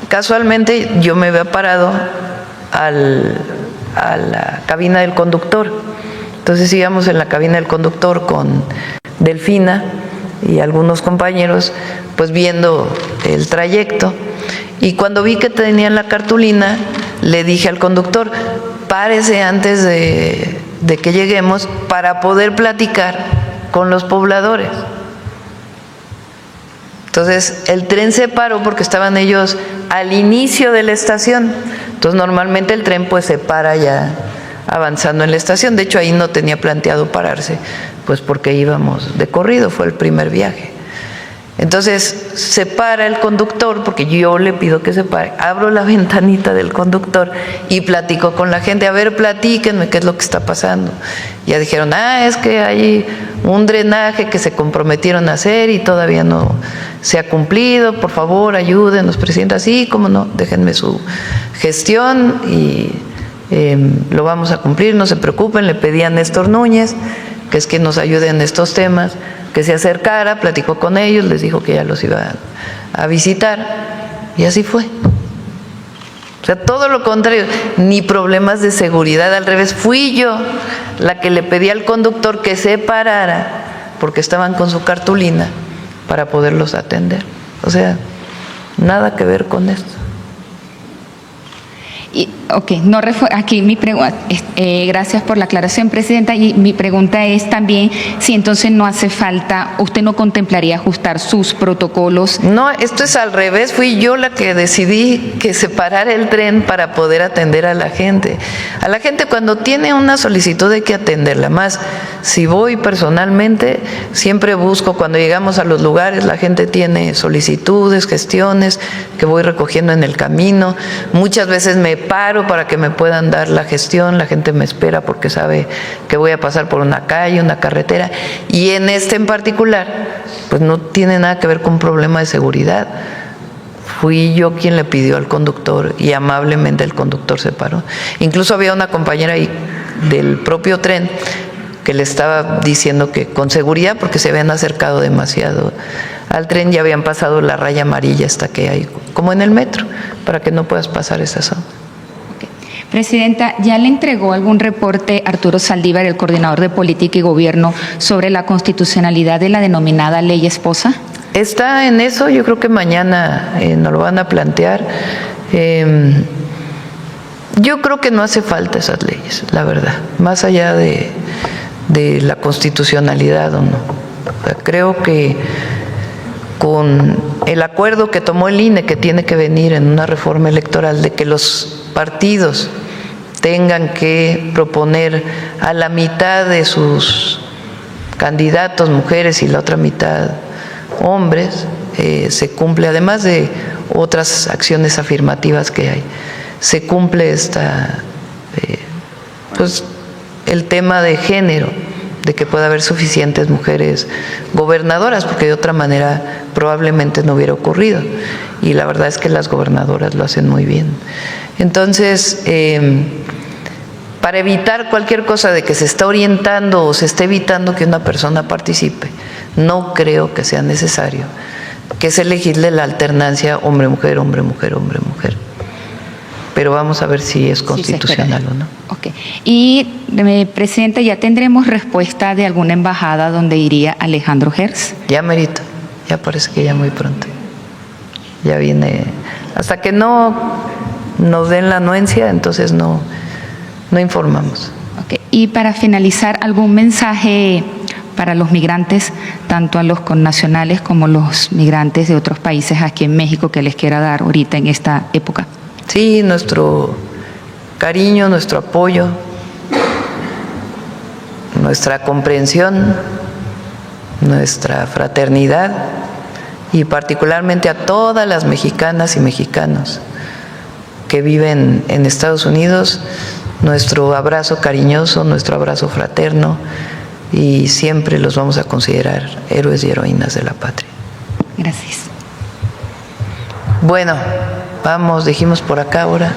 [SPEAKER 1] Casualmente yo me había parado a la cabina del conductor. Entonces íbamos en la cabina del conductor con Delfina y algunos compañeros, pues viendo el trayecto. Y cuando vi que tenían la cartulina, le dije al conductor, párese antes de que lleguemos para poder platicar con los pobladores. Entonces el tren se paró porque estaban ellos al inicio de la estación. Entonces normalmente el tren pues se para ya avanzando en la estación. De hecho ahí no tenía planteado pararse, pues porque íbamos de corrido, fue el primer viaje. Entonces se para el conductor, porque yo le pido que se pare, abro la ventanita del conductor y platico con la gente, a ver, platíquenme qué es lo que está pasando. Ya dijeron, es que hay un drenaje que se comprometieron a hacer y todavía no se ha cumplido, por favor ayúdenos, Presidenta. Sí, cómo no, déjenme su gestión y lo vamos a cumplir, no se preocupen. Le pedí a Néstor Núñez, que es quien nos ayude en estos temas, que se acercara, platicó con ellos, les dijo que ya los iba a visitar y así fue. O sea, todo lo contrario, ni problemas de seguridad, al revés, fui yo la que le pedí al conductor que se parara porque estaban con su cartulina para poderlos atender. O sea, nada que ver con esto.
[SPEAKER 10] Y Ok, aquí mi pregunta, gracias por la aclaración, Presidenta, y mi pregunta es también si entonces no hace falta, usted no contemplaría ajustar sus protocolos.
[SPEAKER 1] No, esto es al revés, fui yo la que decidí que separara el tren para poder atender a la gente. A la gente cuando tiene una solicitud hay que atenderla más. Si voy personalmente, siempre busco, cuando llegamos a los lugares, la gente tiene solicitudes, gestiones que voy recogiendo en el camino. Muchas veces me paro para que me puedan dar la gestión, la gente me espera porque sabe que voy a pasar por una calle, una carretera, y en este en particular, pues no tiene nada que ver con un problema de seguridad. Fui yo quien le pidió al conductor y amablemente el conductor se paró. Incluso había una compañera ahí del propio tren que le estaba diciendo que con seguridad, porque se habían acercado demasiado al tren, ya habían pasado la raya amarilla hasta que hay, como en el metro, para que no puedas pasar esa zona.
[SPEAKER 10] Presidenta, ¿ya le entregó algún reporte Arturo Saldívar, el coordinador de Política y Gobierno, sobre la constitucionalidad de la denominada Ley Esposa?
[SPEAKER 1] Está en eso, yo creo que mañana nos lo van a plantear. Yo creo que no hace falta esas leyes, la verdad, más allá de la constitucionalidad o no. O sea, creo que con el acuerdo que tomó el INE, que tiene que venir en una reforma electoral, de que los partidos tengan que proponer a la mitad de sus candidatos mujeres y la otra mitad hombres, se cumple, además de otras acciones afirmativas que hay, se cumple pues el tema de género, de que pueda haber suficientes mujeres gobernadoras, porque de otra manera probablemente no hubiera ocurrido. Y la verdad es que las gobernadoras lo hacen muy bien. Entonces, para evitar cualquier cosa de que se está orientando o se esté evitando que una persona participe, no creo que sea necesario que se legisle la alternancia hombre-mujer, hombre-mujer, hombre-mujer. Pero vamos a ver si es constitucional o no.
[SPEAKER 10] Okay. Y, Presidenta, ¿ya tendremos respuesta de alguna embajada donde iría Alejandro Hertz?
[SPEAKER 1] Ya merito, ya parece que ya muy pronto. Ya viene, hasta que no nos den la anuencia, entonces no informamos.
[SPEAKER 10] Okay. Y para finalizar, ¿algún mensaje para los migrantes, tanto a los connacionales como los migrantes de otros países aquí en México, que les quiera dar ahorita en esta época?
[SPEAKER 1] Sí, nuestro cariño, nuestro apoyo, nuestra comprensión, nuestra fraternidad, y particularmente a todas las mexicanas y mexicanos que viven en Estados Unidos, nuestro abrazo cariñoso, nuestro abrazo fraterno, y siempre los vamos a considerar héroes y heroínas de la patria.
[SPEAKER 10] Gracias.
[SPEAKER 1] Bueno, vamos, dijimos por acá ahora.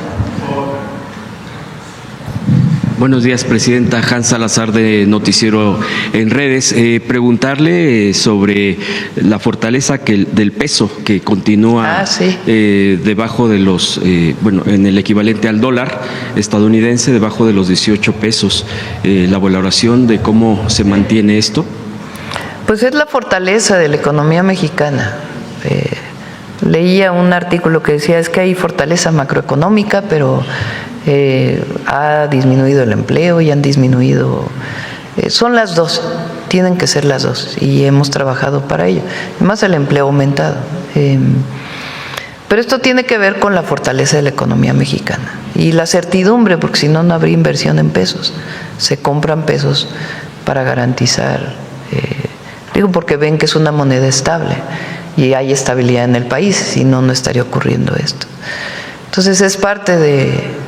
[SPEAKER 11] Buenos días, Presidenta. Hans Salazar, de Noticiero en Redes. Preguntarle sobre la fortaleza del peso que continúa debajo de los, en el equivalente al dólar estadounidense, debajo de los 18 pesos. La valoración de cómo se mantiene esto.
[SPEAKER 1] Pues es la fortaleza de la economía mexicana. Leía un artículo que decía, es que hay fortaleza macroeconómica, pero ha disminuido el empleo y han disminuido, son las dos, tienen que ser las dos, y hemos trabajado para ello. Además, el empleo ha aumentado. Pero esto tiene que ver con la fortaleza de la economía mexicana y la certidumbre, porque si no, no habría inversión en pesos. Se compran pesos para garantizar, digo, porque ven que es una moneda estable y hay estabilidad en el país, si no, no estaría ocurriendo esto. Entonces es parte de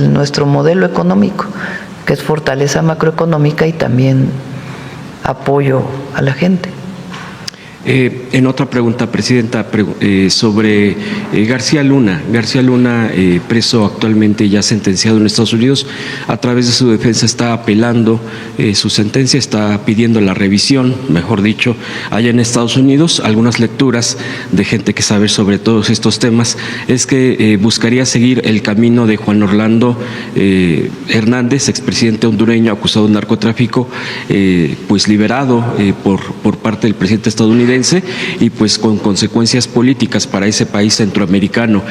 [SPEAKER 1] nuestro modelo económico, que es fortaleza macroeconómica y también apoyo a la gente.
[SPEAKER 11] En otra pregunta, Presidenta, sobre García Luna. García Luna, preso actualmente, ya sentenciado en Estados Unidos, a través de su defensa está apelando su sentencia, está pidiendo la revisión, mejor dicho, allá en Estados Unidos. Algunas lecturas de gente que sabe sobre todos estos temas es que buscaría seguir el camino de Juan Orlando Hernández, expresidente hondureño acusado de narcotráfico, pues liberado por parte del presidente estadounidense, israelense y pues con consecuencias políticas para ese país centroamericano.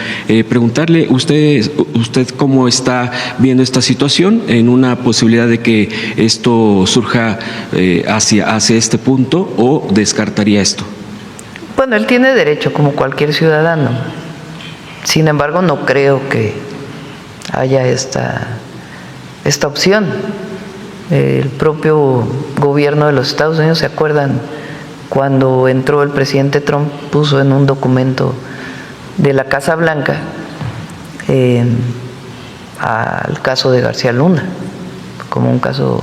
[SPEAKER 11] Preguntarle, ¿usted cómo está viendo esta situación en una posibilidad de que esto surja hacia este punto o descartaría esto?
[SPEAKER 1] Bueno, él tiene derecho como cualquier ciudadano. Sin embargo, no creo que haya esta opción. El propio gobierno de los Estados Unidos, ¿se acuerdan? Cuando entró el presidente Trump, puso en un documento de la Casa Blanca al caso de García Luna, como un caso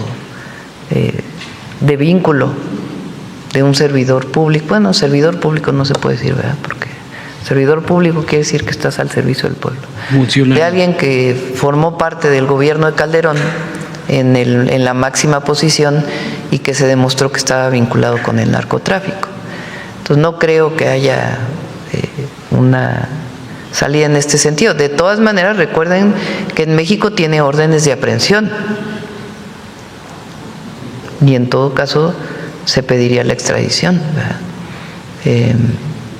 [SPEAKER 1] de vínculo de un servidor público. Bueno, servidor público no se puede decir, ¿verdad? Porque servidor público quiere decir que estás al servicio del pueblo. De alguien que formó parte del gobierno de Calderón en la máxima posición y que se demostró que estaba vinculado con el narcotráfico. Entonces no creo que haya una salida en este sentido. De todas maneras, recuerden que en México tiene órdenes de aprehensión y en todo caso se pediría la extradición,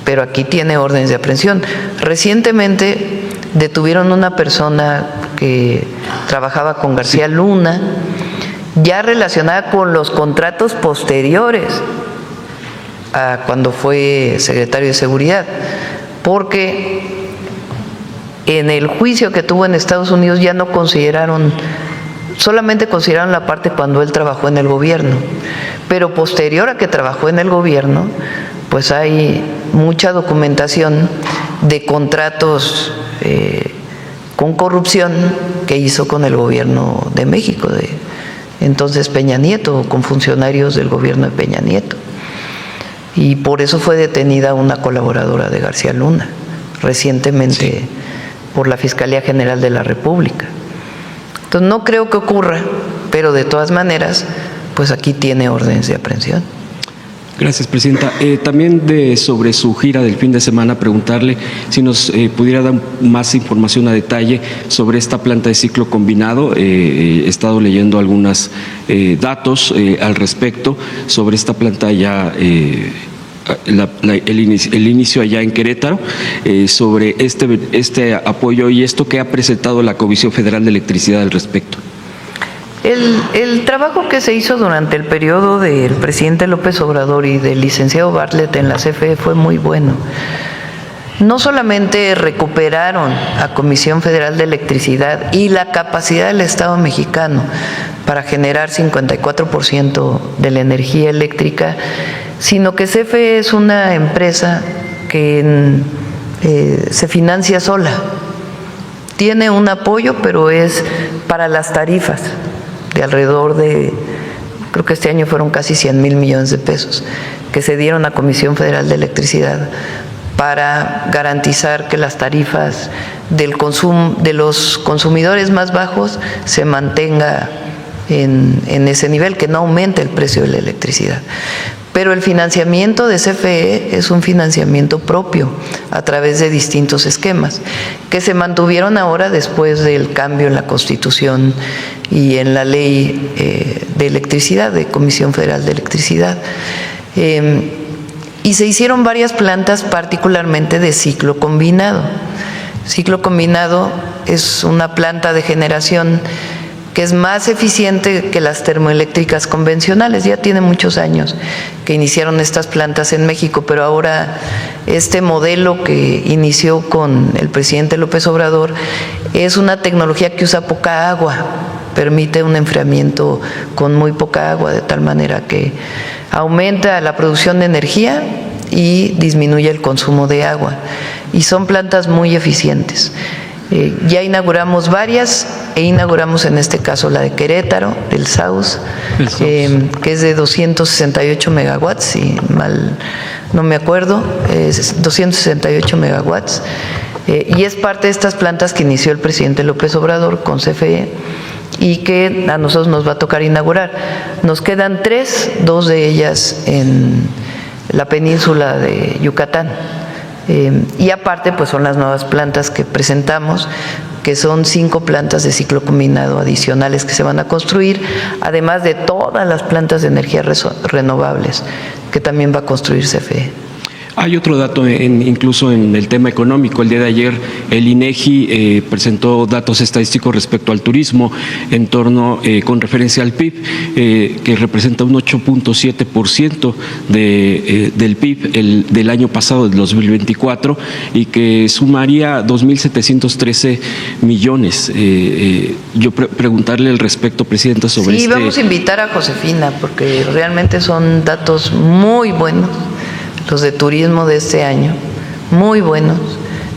[SPEAKER 1] pero aquí tiene órdenes de aprehensión. Recientemente detuvieron una persona que trabajaba con García Luna, ya relacionada con los contratos posteriores a cuando fue secretario de Seguridad, porque en el juicio que tuvo en Estados Unidos ya no consideraron, solamente consideraron la parte cuando él trabajó en el gobierno, pero posterior a que trabajó en el gobierno, pues hay mucha documentación de contratos con corrupción que hizo con el gobierno de México, de entonces Peña Nieto, con funcionarios del gobierno de Peña Nieto. Y por eso fue detenida una colaboradora de García Luna, recientemente por la Fiscalía General de la República. Entonces no creo que ocurra, pero de todas maneras, pues aquí tiene órdenes de aprehensión.
[SPEAKER 11] Gracias, Presidenta. También sobre su gira del fin de semana, preguntarle si nos pudiera dar más información a detalle sobre esta planta de ciclo combinado. He estado leyendo algunos datos al respecto sobre esta planta ya, el inicio allá en Querétaro, sobre este apoyo y esto que ha presentado la Comisión Federal de Electricidad al respecto.
[SPEAKER 1] El trabajo que se hizo durante el periodo del presidente López Obrador y del licenciado Bartlett en la CFE fue muy bueno. No solamente recuperaron a Comisión Federal de Electricidad y la capacidad del Estado mexicano para generar 54% de la energía eléctrica, sino que CFE es una empresa que se financia sola. Tiene un apoyo, pero es para las tarifas de alrededor de, creo que este año fueron casi 100,000 millones de pesos que se dieron a Comisión Federal de Electricidad para garantizar que las tarifas del consumo de los consumidores más bajos se mantenga en ese nivel, que no aumente el precio de la electricidad. Pero el financiamiento de CFE es un financiamiento propio a través de distintos esquemas que se mantuvieron ahora después del cambio en la Constitución y en la ley de electricidad, de Comisión Federal de Electricidad. Y se hicieron varias plantas, particularmente de ciclo combinado. Ciclo combinado es una planta de generación que es más eficiente que las termoeléctricas convencionales. Ya tiene muchos años que iniciaron estas plantas en México, pero ahora este modelo que inició con el presidente López Obrador es una tecnología que usa poca agua, permite un enfriamiento con muy poca agua, de tal manera que aumenta la producción de energía y disminuye el consumo de agua. Y son plantas muy eficientes. Ya inauguramos varias e inauguramos en este caso la de Querétaro, del SAUS, que es de 268 megawatts, si mal no me acuerdo, es 268 megawatts, y es parte de estas plantas que inició el presidente López Obrador con CFE y que a nosotros nos va a tocar inaugurar. Nos quedan 3, 2 de ellas en la península de Yucatán. Y aparte, pues son las nuevas plantas que presentamos que son 5 plantas de ciclo combinado adicionales que se van a construir, además de todas las plantas de energías renovables que también va a construir CFE.
[SPEAKER 11] Hay otro dato, incluso en el tema económico. El día de ayer el INEGI presentó datos estadísticos respecto al turismo en torno, con referencia al PIB, que representa un 8.7% del PIB del año pasado, del 2024, y que sumaría 2.713 millones. Yo preguntarle al respecto, Presidenta, sobre
[SPEAKER 1] Sí, vamos a invitar a Josefina, porque realmente son datos muy buenos, los de turismo de este año, muy buenos.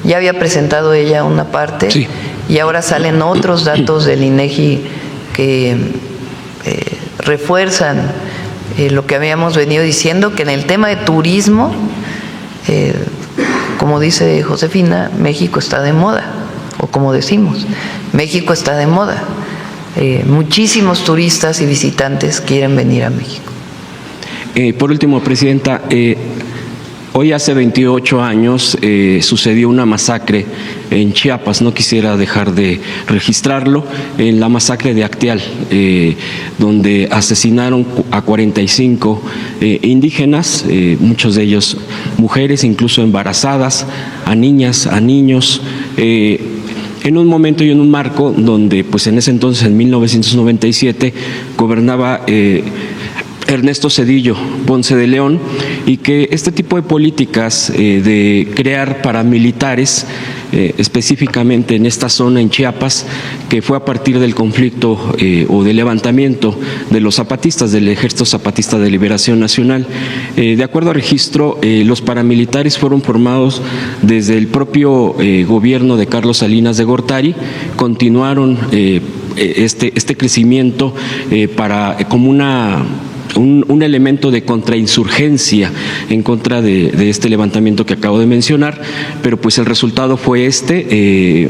[SPEAKER 1] Ya había presentado ella una parte, sí, y ahora salen otros datos del INEGI que refuerzan lo que habíamos venido diciendo, que en el tema de turismo, como dice Josefina, México está de moda, o como decimos, México está de moda. Muchísimos turistas y visitantes quieren venir a México.
[SPEAKER 11] Por último, Presidenta, hoy hace 28 años sucedió una masacre en Chiapas, no quisiera dejar de registrarlo, en la masacre de Acteal, donde asesinaron a 45 indígenas, muchos de ellos mujeres, incluso embarazadas, a niñas, a niños, en un momento y en un marco donde, pues en ese entonces, en 1997, gobernaba Ernesto Zedillo Ponce de León, y que este tipo de políticas de crear paramilitares, específicamente en esta zona en Chiapas, que fue a partir del conflicto o del levantamiento de los zapatistas, del Ejército Zapatista de Liberación Nacional. De acuerdo al registro, los paramilitares fueron formados desde el propio gobierno de Carlos Salinas de Gortari, continuaron este crecimiento como un elemento de contrainsurgencia en contra de este levantamiento que acabo de mencionar, pero pues el resultado fue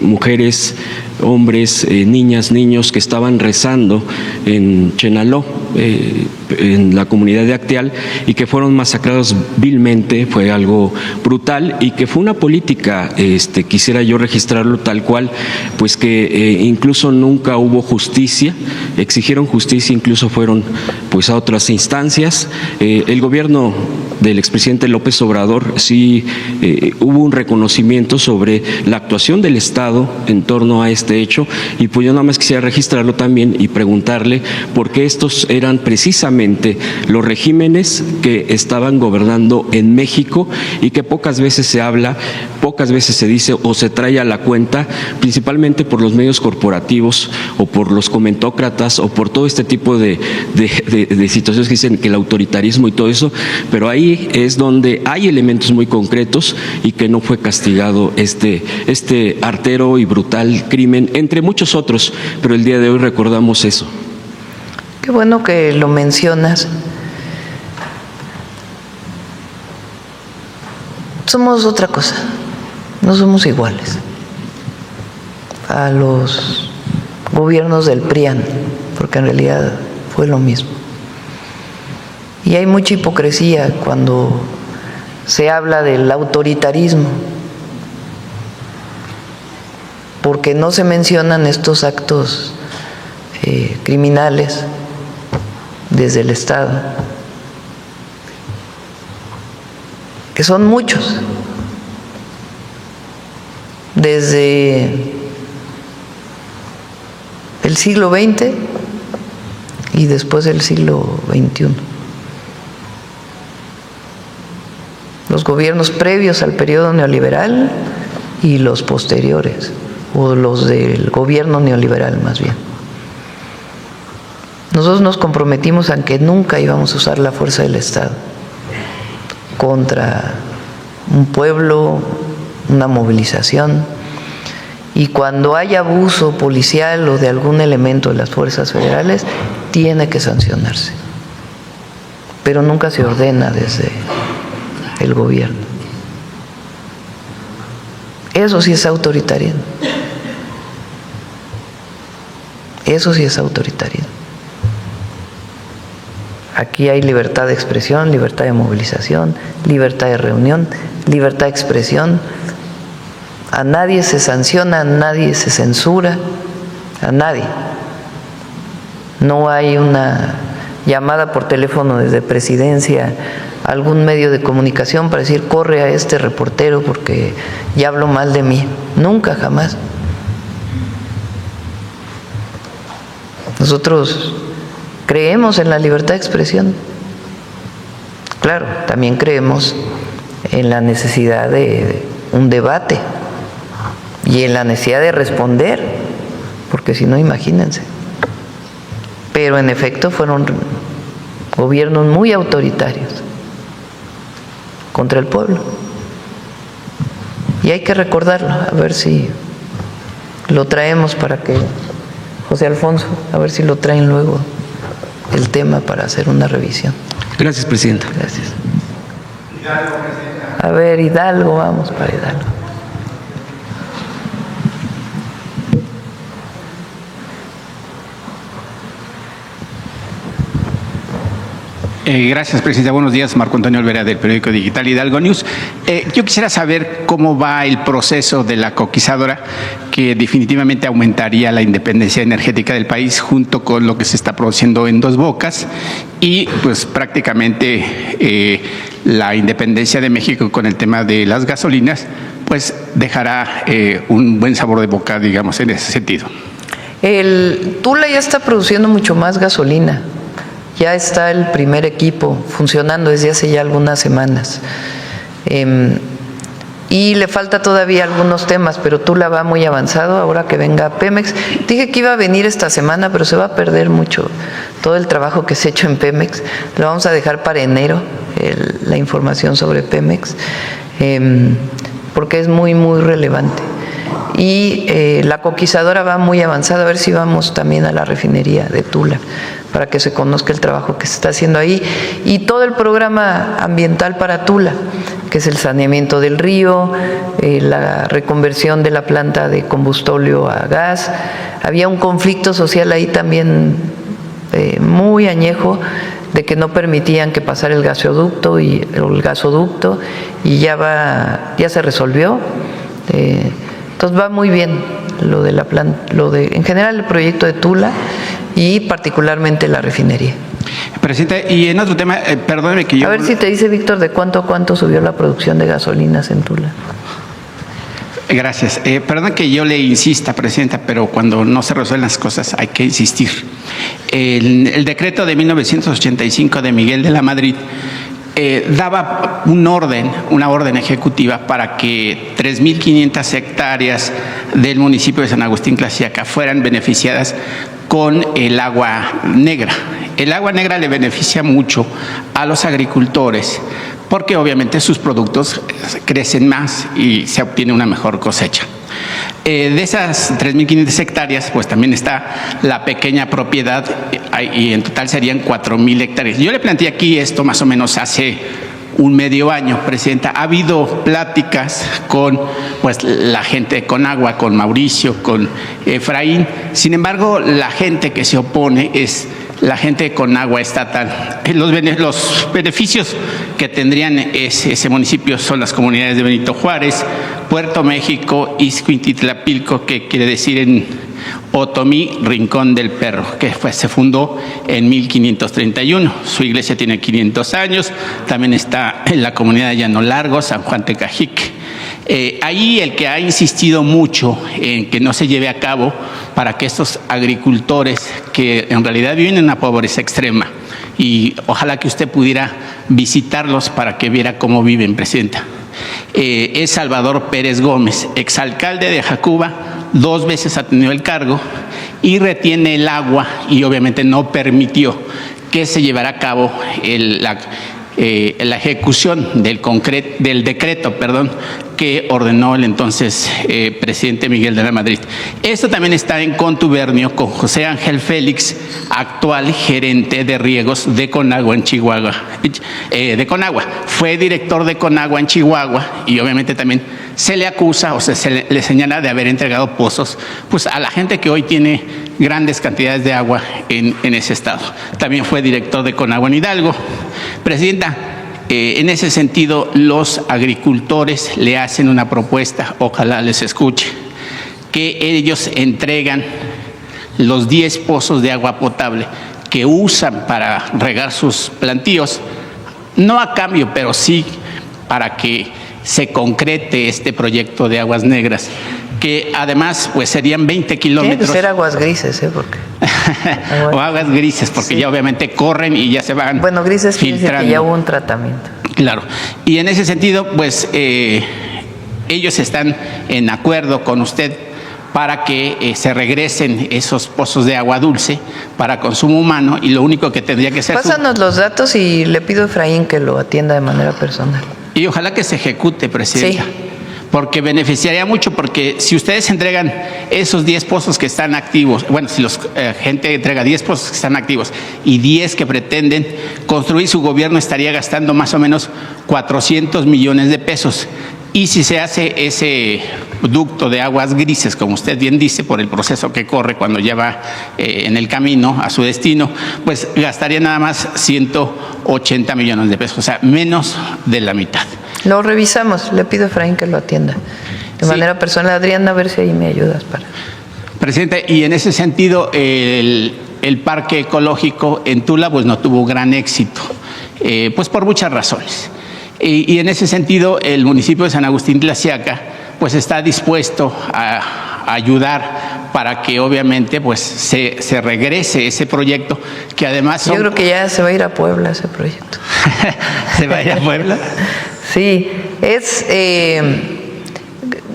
[SPEAKER 11] mujeres, hombres, niñas, niños que estaban rezando en Chenaló, en la comunidad de Acteal, y que fueron masacrados vilmente. Fue algo brutal, y que fue una política, quisiera yo registrarlo tal cual, pues que incluso nunca hubo justicia, exigieron justicia, incluso fueron pues a otras instancias. El gobierno del expresidente López Obrador sí hubo un reconocimiento sobre la actuación del Estado en torno a este hecho, y pues yo nada más quisiera registrarlo también y preguntarle por qué estos eran precisamente los regímenes que estaban gobernando en México, y que pocas veces se habla, pocas veces se dice o se trae a la cuenta, principalmente por los medios corporativos o por los comentócratas o por todo este tipo de situaciones que dicen que el autoritarismo y todo eso, pero ahí es donde hay elementos muy concretos y que no fue castigado este artero y brutal crimen, entre muchos otros, pero el día de hoy recordamos eso.
[SPEAKER 1] Qué bueno que lo mencionas. Somos otra cosa, no somos iguales a los gobiernos del PRIAN, porque en realidad fue lo mismo. Y hay mucha hipocresía cuando se habla del autoritarismo, porque no se mencionan estos actos criminales desde el Estado, que son muchos, desde el siglo XX y después del siglo XXI. Los gobiernos previos al periodo neoliberal y los posteriores, o los del gobierno neoliberal más bien. Nosotros nos comprometimos a que nunca íbamos a usar la fuerza del Estado contra un pueblo, una movilización, y cuando hay abuso policial o de algún elemento de las fuerzas federales, tiene que sancionarse, pero nunca se ordena desde el gobierno. Eso sí es autoritarismo. Eso sí es autoritarismo. Aquí hay libertad de expresión, libertad de movilización, libertad de reunión, libertad de expresión. A nadie se sanciona, a nadie se censura, a nadie. No hay una llamada por teléfono desde Presidencia a algún medio de comunicación para decir corre a este reportero porque ya habló mal de mí. Nunca, jamás. Nosotros creemos en la libertad de expresión. Claro, también creemos en la necesidad de un debate y en la necesidad de responder, porque si no, imagínense. Pero en efecto fueron gobiernos muy autoritarios contra el pueblo. Y hay que recordarlo, a ver si lo traemos para que, José Alfonso, a ver si lo traen luego el tema para hacer una revisión.
[SPEAKER 11] Gracias, presidenta.
[SPEAKER 1] Gracias. A ver, Hidalgo, vamos para Hidalgo.
[SPEAKER 12] Gracias, presidenta. Buenos días, Marco Antonio Olvera, del periódico digital Hidalgo News. Yo quisiera saber cómo va el proceso de la coquizadora, que definitivamente aumentaría la independencia energética del país junto con lo que se está produciendo en Dos Bocas y pues prácticamente la independencia de México con el tema de las gasolinas, pues dejará un buen sabor de boca, digamos, en ese sentido.
[SPEAKER 1] El Tula ya está produciendo mucho más gasolina. Ya está el primer equipo funcionando desde hace ya algunas semanas. Y le falta todavía algunos temas, pero Tula va muy avanzado ahora que venga Pemex. Dije que iba a venir esta semana, pero se va a perder mucho todo el trabajo que se ha hecho en Pemex. Lo vamos a dejar para enero, la información sobre Pemex, porque es muy, muy relevante. Y la coquizadora va muy avanzada, a ver si vamos también a la refinería de Tula, para que se conozca el trabajo que se está haciendo ahí. Y todo el programa ambiental para Tula, que es el saneamiento del río, la reconversión de la planta de combustóleo a gas. Había un conflicto social ahí también muy añejo, de que no permitían que pasara el gasoducto y ya se resolvió. Entonces va muy bien lo de la planta, en general el proyecto de Tula y particularmente la refinería.
[SPEAKER 12] Presidente, y en otro tema, perdóneme que yo...
[SPEAKER 1] A ver si te dice, Víctor, de cuánto a cuánto subió la producción de gasolinas en Tula.
[SPEAKER 12] Gracias. Perdón que yo le insista, Presidenta, pero cuando no se resuelven las cosas hay que insistir. El decreto de 1985 de Miguel de la Madrid daba una orden ejecutiva para que 3.500 hectáreas del municipio de San Agustín Tlaxiaca fueran beneficiadas con el agua negra. El agua negra le beneficia mucho a los agricultores porque obviamente sus productos crecen más y se obtiene una mejor cosecha. De esas 3.500 hectáreas, pues también está la pequeña propiedad y en total serían 4.000 hectáreas. Yo le planteé aquí esto más o menos hace un medio año, Presidenta. Ha habido pláticas con pues, la gente de Conagua, con Mauricio, con Efraín. Sin embargo, la gente que se opone es la gente de Conagua estatal. Los beneficios que tendrían ese municipio son las comunidades de Benito Juárez, Puerto México, Ixcuintitlapilco, que quiere decir en Otomí, Rincón del Perro, que se fundó en 1531. Su iglesia tiene 500 años. También está en la comunidad de Llano Largo, San Juan Tecajique. Ahí el que ha insistido mucho en que no se lleve a cabo para que estos agricultores que en realidad viven en una pobreza extrema, y ojalá que usted pudiera visitarlos para que viera cómo viven, Presidenta, es Salvador Pérez Gómez, exalcalde de Jacuba, 2 veces ha tenido el cargo y retiene el agua y obviamente no permitió que se llevara a cabo la ejecución del decreto que ordenó el entonces presidente Miguel de la Madrid. Esto también está en contubernio con José Ángel Félix, actual gerente de riegos de Conagua en Chihuahua. Fue director de Conagua en Chihuahua y obviamente también se le acusa o se le señala de haber entregado pozos pues, a la gente que hoy tiene grandes cantidades de agua en ese estado. También fue director de Conagua en Hidalgo. Presidenta, En ese sentido, los agricultores le hacen una propuesta, ojalá les escuche, que ellos entregan los 10 pozos de agua potable que usan para regar sus plantíos, no a cambio, pero sí para que se concrete este proyecto de aguas negras, que además pues serían 20 kilómetros.
[SPEAKER 1] Tiene que ser aguas grises, porque
[SPEAKER 12] o aguas grises, porque
[SPEAKER 1] sí,
[SPEAKER 12] ya obviamente corren y ya se van.
[SPEAKER 1] Bueno, grises quiere decir que ya hubo un tratamiento.
[SPEAKER 12] Claro. Y en ese sentido, pues ellos están en acuerdo con usted para que se regresen esos pozos de agua dulce para consumo humano, y lo único que tendría que ser...
[SPEAKER 1] Pásanos los datos y le pido a Efraín que lo atienda de manera personal.
[SPEAKER 12] Y ojalá que se ejecute, Presidenta. Sí. Porque beneficiaría mucho, porque si ustedes entregan esos 10 pozos que están activos, bueno, si gente entrega 10 pozos que están activos y 10 que pretenden construir, su gobierno estaría gastando más o menos 400 millones de pesos. Y si se hace ese ducto de aguas grises, como usted bien dice, por el proceso que corre cuando ya va en el camino a su destino, pues gastaría nada más 180 millones de pesos, o sea, menos de la mitad.
[SPEAKER 1] Lo revisamos, le pido a Efraín que lo atienda de manera personal. Adrián, a ver si ahí me ayudas para...
[SPEAKER 12] Presidente, y en ese sentido, el parque ecológico en Tula pues no tuvo gran éxito, pues por muchas razones. Y en ese sentido, el municipio de San Agustín Tlaxiaca pues está dispuesto a ayudar para que obviamente pues se regrese ese proyecto, que además...
[SPEAKER 1] Yo creo que ya se va a ir a Puebla ese proyecto.
[SPEAKER 12] ¿Se va a ir a Puebla?
[SPEAKER 1] Sí,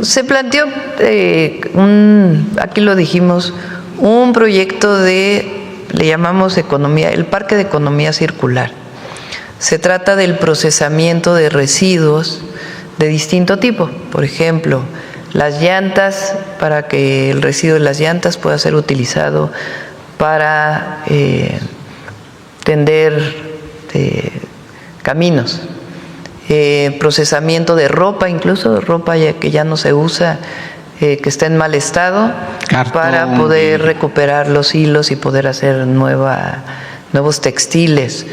[SPEAKER 1] se planteó, aquí lo dijimos, un proyecto le llamamos economía, el Parque de Economía Circular. Se trata del procesamiento de residuos de distinto tipo. Por ejemplo, las llantas, para que el residuo de las llantas pueda ser utilizado para tender caminos. Procesamiento de ropa, incluso ropa que ya no se usa, que está en mal estado, para poder recuperar los hilos y poder hacer nuevos textiles.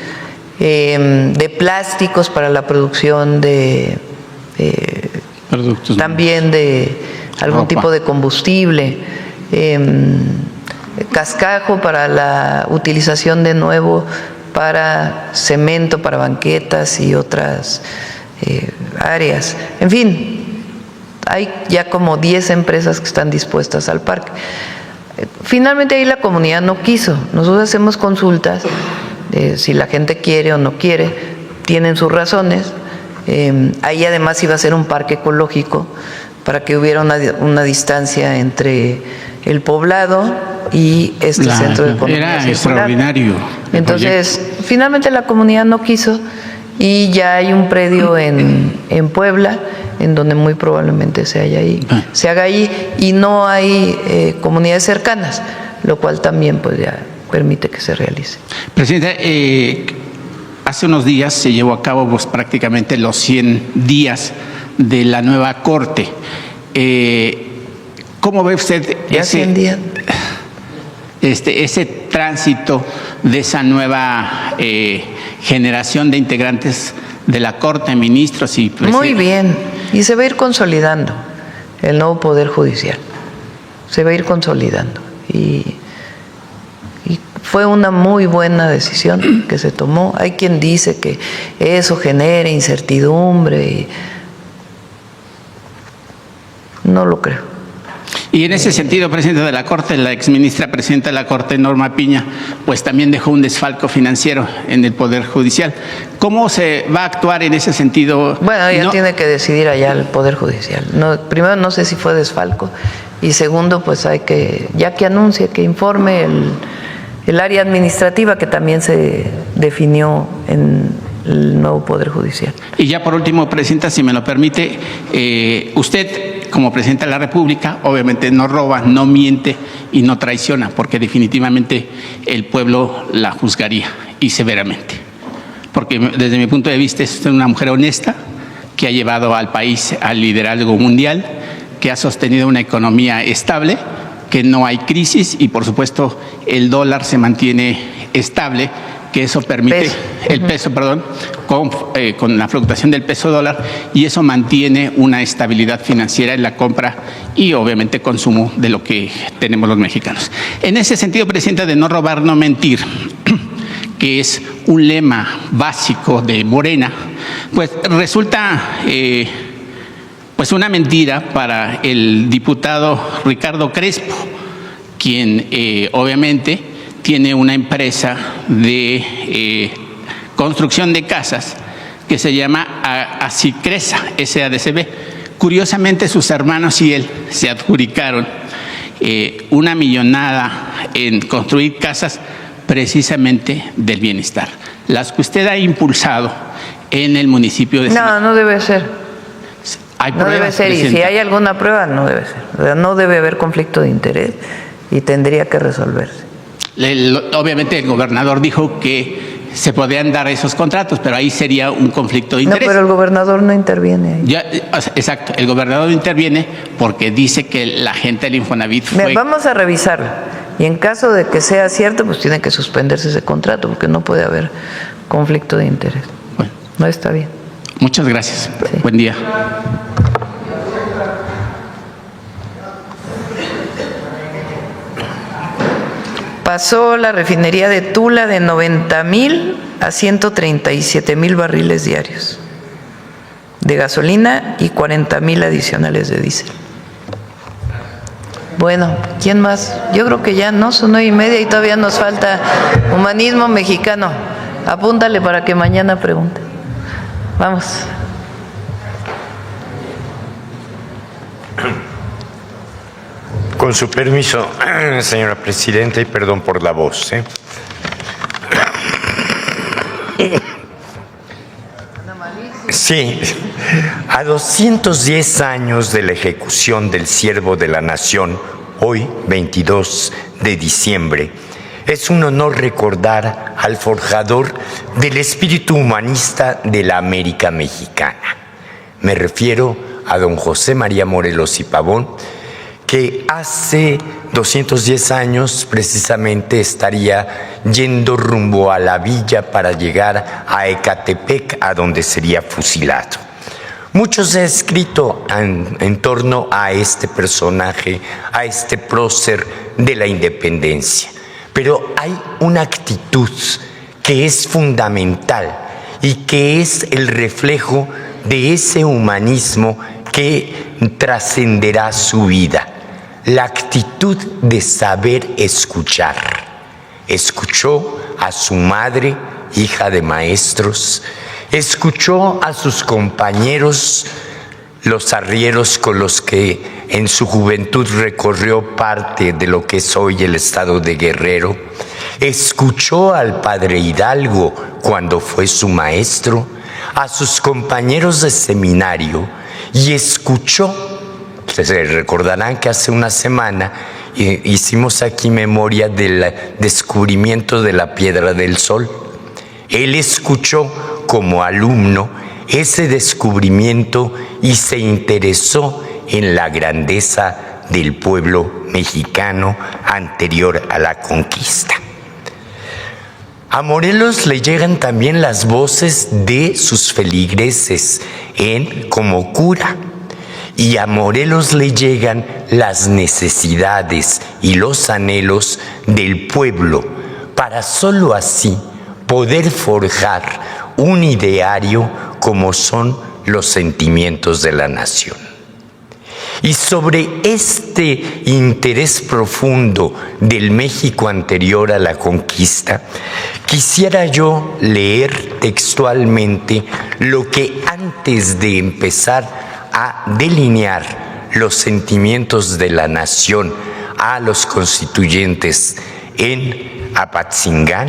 [SPEAKER 1] De plásticos para la producción de productos, también de algún ropa, tipo de combustible, cascajo para la utilización de nuevo para cemento, para banquetas y otras áreas. En fin, hay ya como 10 empresas que están dispuestas al parque. Finalmente ahí la comunidad no quiso. Nosotros hacemos consultas. Si la gente quiere o no quiere, tienen sus razones. Ahí además iba a ser un parque ecológico para que hubiera una distancia entre el poblado y este centro de economía
[SPEAKER 12] era
[SPEAKER 1] circular.
[SPEAKER 12] Extraordinario.
[SPEAKER 1] Entonces, finalmente la comunidad no quiso y ya hay un predio en Puebla en donde muy probablemente se haga ahí y no hay comunidades cercanas, lo cual también pues ya permite que se realice.
[SPEAKER 12] Presidente, hace unos días se llevó a cabo pues, prácticamente los 100 días de la nueva Corte. ¿Cómo ve usted ese tránsito de esa nueva generación de integrantes de la Corte, ministros y presidentes?
[SPEAKER 1] Muy bien, y se va a ir consolidando el nuevo Poder Judicial. Se va a ir consolidando y fue una muy buena decisión que se tomó. Hay quien dice que eso genera incertidumbre y no lo creo.
[SPEAKER 12] Y en ese sentido, presidente de la Corte, la exministra presidenta de la Corte, Norma Piña, pues también dejó un desfalco financiero en el Poder Judicial. ¿Cómo se va a actuar en ese sentido?
[SPEAKER 1] Bueno, ya tiene que decidir allá el Poder Judicial. Primero, no sé si fue desfalco, y segundo, pues hay que, ya que anuncie, que informe el área administrativa que también se definió en el nuevo Poder Judicial.
[SPEAKER 12] Y ya por último, presidenta, si me lo permite, usted como presidenta de la República obviamente no roba, no miente y no traiciona, porque definitivamente el pueblo la juzgaría y severamente. Porque desde mi punto de vista es usted una mujer honesta que ha llevado al país al liderazgo mundial, que ha sostenido una economía estable, que no hay crisis y por supuesto el dólar se mantiene estable, que eso permite el peso, perdón, con la fluctuación del peso dólar, y eso mantiene una estabilidad financiera en la compra y obviamente consumo de lo que tenemos los mexicanos. En ese sentido, Presidenta, de no robar, no mentir, que es un lema básico de Morena, pues resulta pues una mentira para el diputado Ricardo Crespo, quien obviamente tiene una empresa de construcción de casas que se llama Asicresa, SADCB. Curiosamente, sus hermanos y él se adjudicaron una millonada en construir casas precisamente del bienestar, las que usted ha impulsado en el municipio de
[SPEAKER 1] No, no debe ser.
[SPEAKER 12] Hay
[SPEAKER 1] no debe ser, y si hay alguna prueba, no debe ser. O sea, no debe haber conflicto de interés y tendría que resolverse.
[SPEAKER 12] Obviamente el gobernador dijo que se podían dar esos contratos, pero ahí sería un conflicto de interés.
[SPEAKER 1] No, pero el gobernador no interviene ahí.
[SPEAKER 12] Exacto, el gobernador interviene porque dice que la gente del Infonavit fue...
[SPEAKER 1] Vamos a revisarlo, y en caso de que sea cierto, pues tiene que suspenderse ese contrato, porque no puede haber conflicto de interés.
[SPEAKER 12] Bueno,
[SPEAKER 1] no está bien.
[SPEAKER 12] Muchas gracias.
[SPEAKER 1] Sí.
[SPEAKER 12] Buen día.
[SPEAKER 1] Pasó la refinería de Tula de 90,000 a 137,000 barriles diarios de gasolina y 40,000 adicionales de diésel. Bueno, ¿quién más? Yo creo que ya no, son 9:30 y todavía nos falta humanismo mexicano. Apúntale para que mañana pregunte. Vamos.
[SPEAKER 13] Con su permiso, señora presidenta, y perdón por la voz. Sí, a 210 años de la ejecución del siervo de la nación, hoy, 22 de diciembre, es un honor recordar al forjador del espíritu humanista de la América mexicana. Me refiero a don José María Morelos y Pavón, que hace 210 años precisamente estaría yendo rumbo a la villa para llegar a Ecatepec, a donde sería fusilado. Mucho se ha escrito en torno a este personaje, a este prócer de la independencia, pero hay una actitud que es fundamental y que es el reflejo de ese humanismo que trascenderá su vida. La actitud de saber escuchar. Escuchó a su madre, hija de maestros, escuchó a sus compañeros, los arrieros con los que en su juventud recorrió parte de lo que es hoy el estado de Guerrero, escuchó al padre Hidalgo cuando fue su maestro, a sus compañeros de seminario, y escuchó. Se recordarán que hace una semana hicimos aquí memoria del descubrimiento de la Piedra del Sol. Él escuchó como alumno ese descubrimiento y se interesó en la grandeza del pueblo mexicano anterior a la conquista. A Morelos le llegan también las voces de sus feligreses como cura. Y a Morelos le llegan las necesidades y los anhelos del pueblo para sólo así poder forjar un ideario como son los sentimientos de la nación. Y sobre este interés profundo del México anterior a la conquista, quisiera yo leer textualmente lo que antes de empezar a delinear los sentimientos de la nación a los constituyentes en Apatzingán,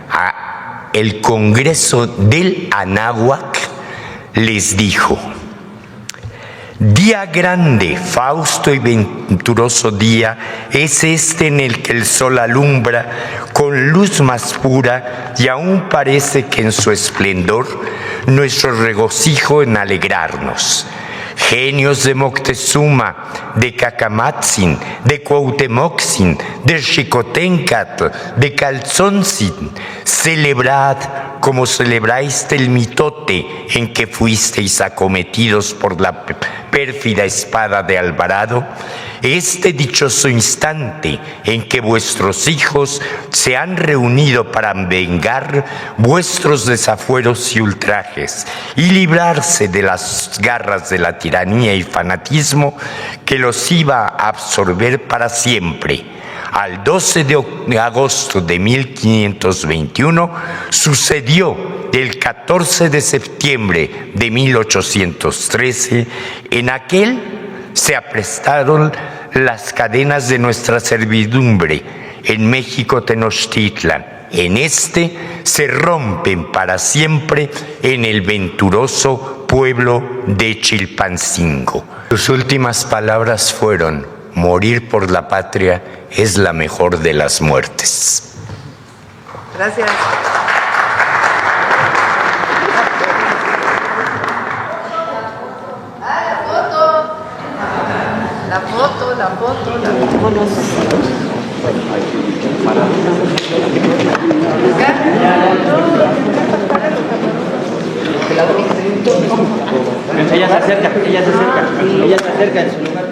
[SPEAKER 13] a el Congreso del Anáhuac, les dijo: día grande, fausto y venturoso día es este en el que el sol alumbra con luz más pura, y aún parece que en su esplendor nuestro regocijo en alegrarnos. genios de Moctezuma, de Cacamatzin, de Cuauhtemotzin, de Xicoténcatl, de Calzoncin, celebrad como celebráis el mitote en que fuisteis acometidos por la pérfida espada de Alvarado, este dichoso instante en que vuestros hijos se han reunido para vengar vuestros desafueros y ultrajes y librarse de las garras de la tiranía y fanatismo que los iba a absorber para siempre. Al 12 de agosto de 1521 sucedió el 14 de septiembre de 1813. En aquel se aprestaron las cadenas de nuestra servidumbre en México Tenochtitlan. En este se rompen para siempre en el venturoso pueblo de Chilpancingo. Sus últimas palabras fueron: morir por la patria es la mejor de las muertes.
[SPEAKER 1] Gracias. La foto.
[SPEAKER 14] Ella se acerca en su lugar.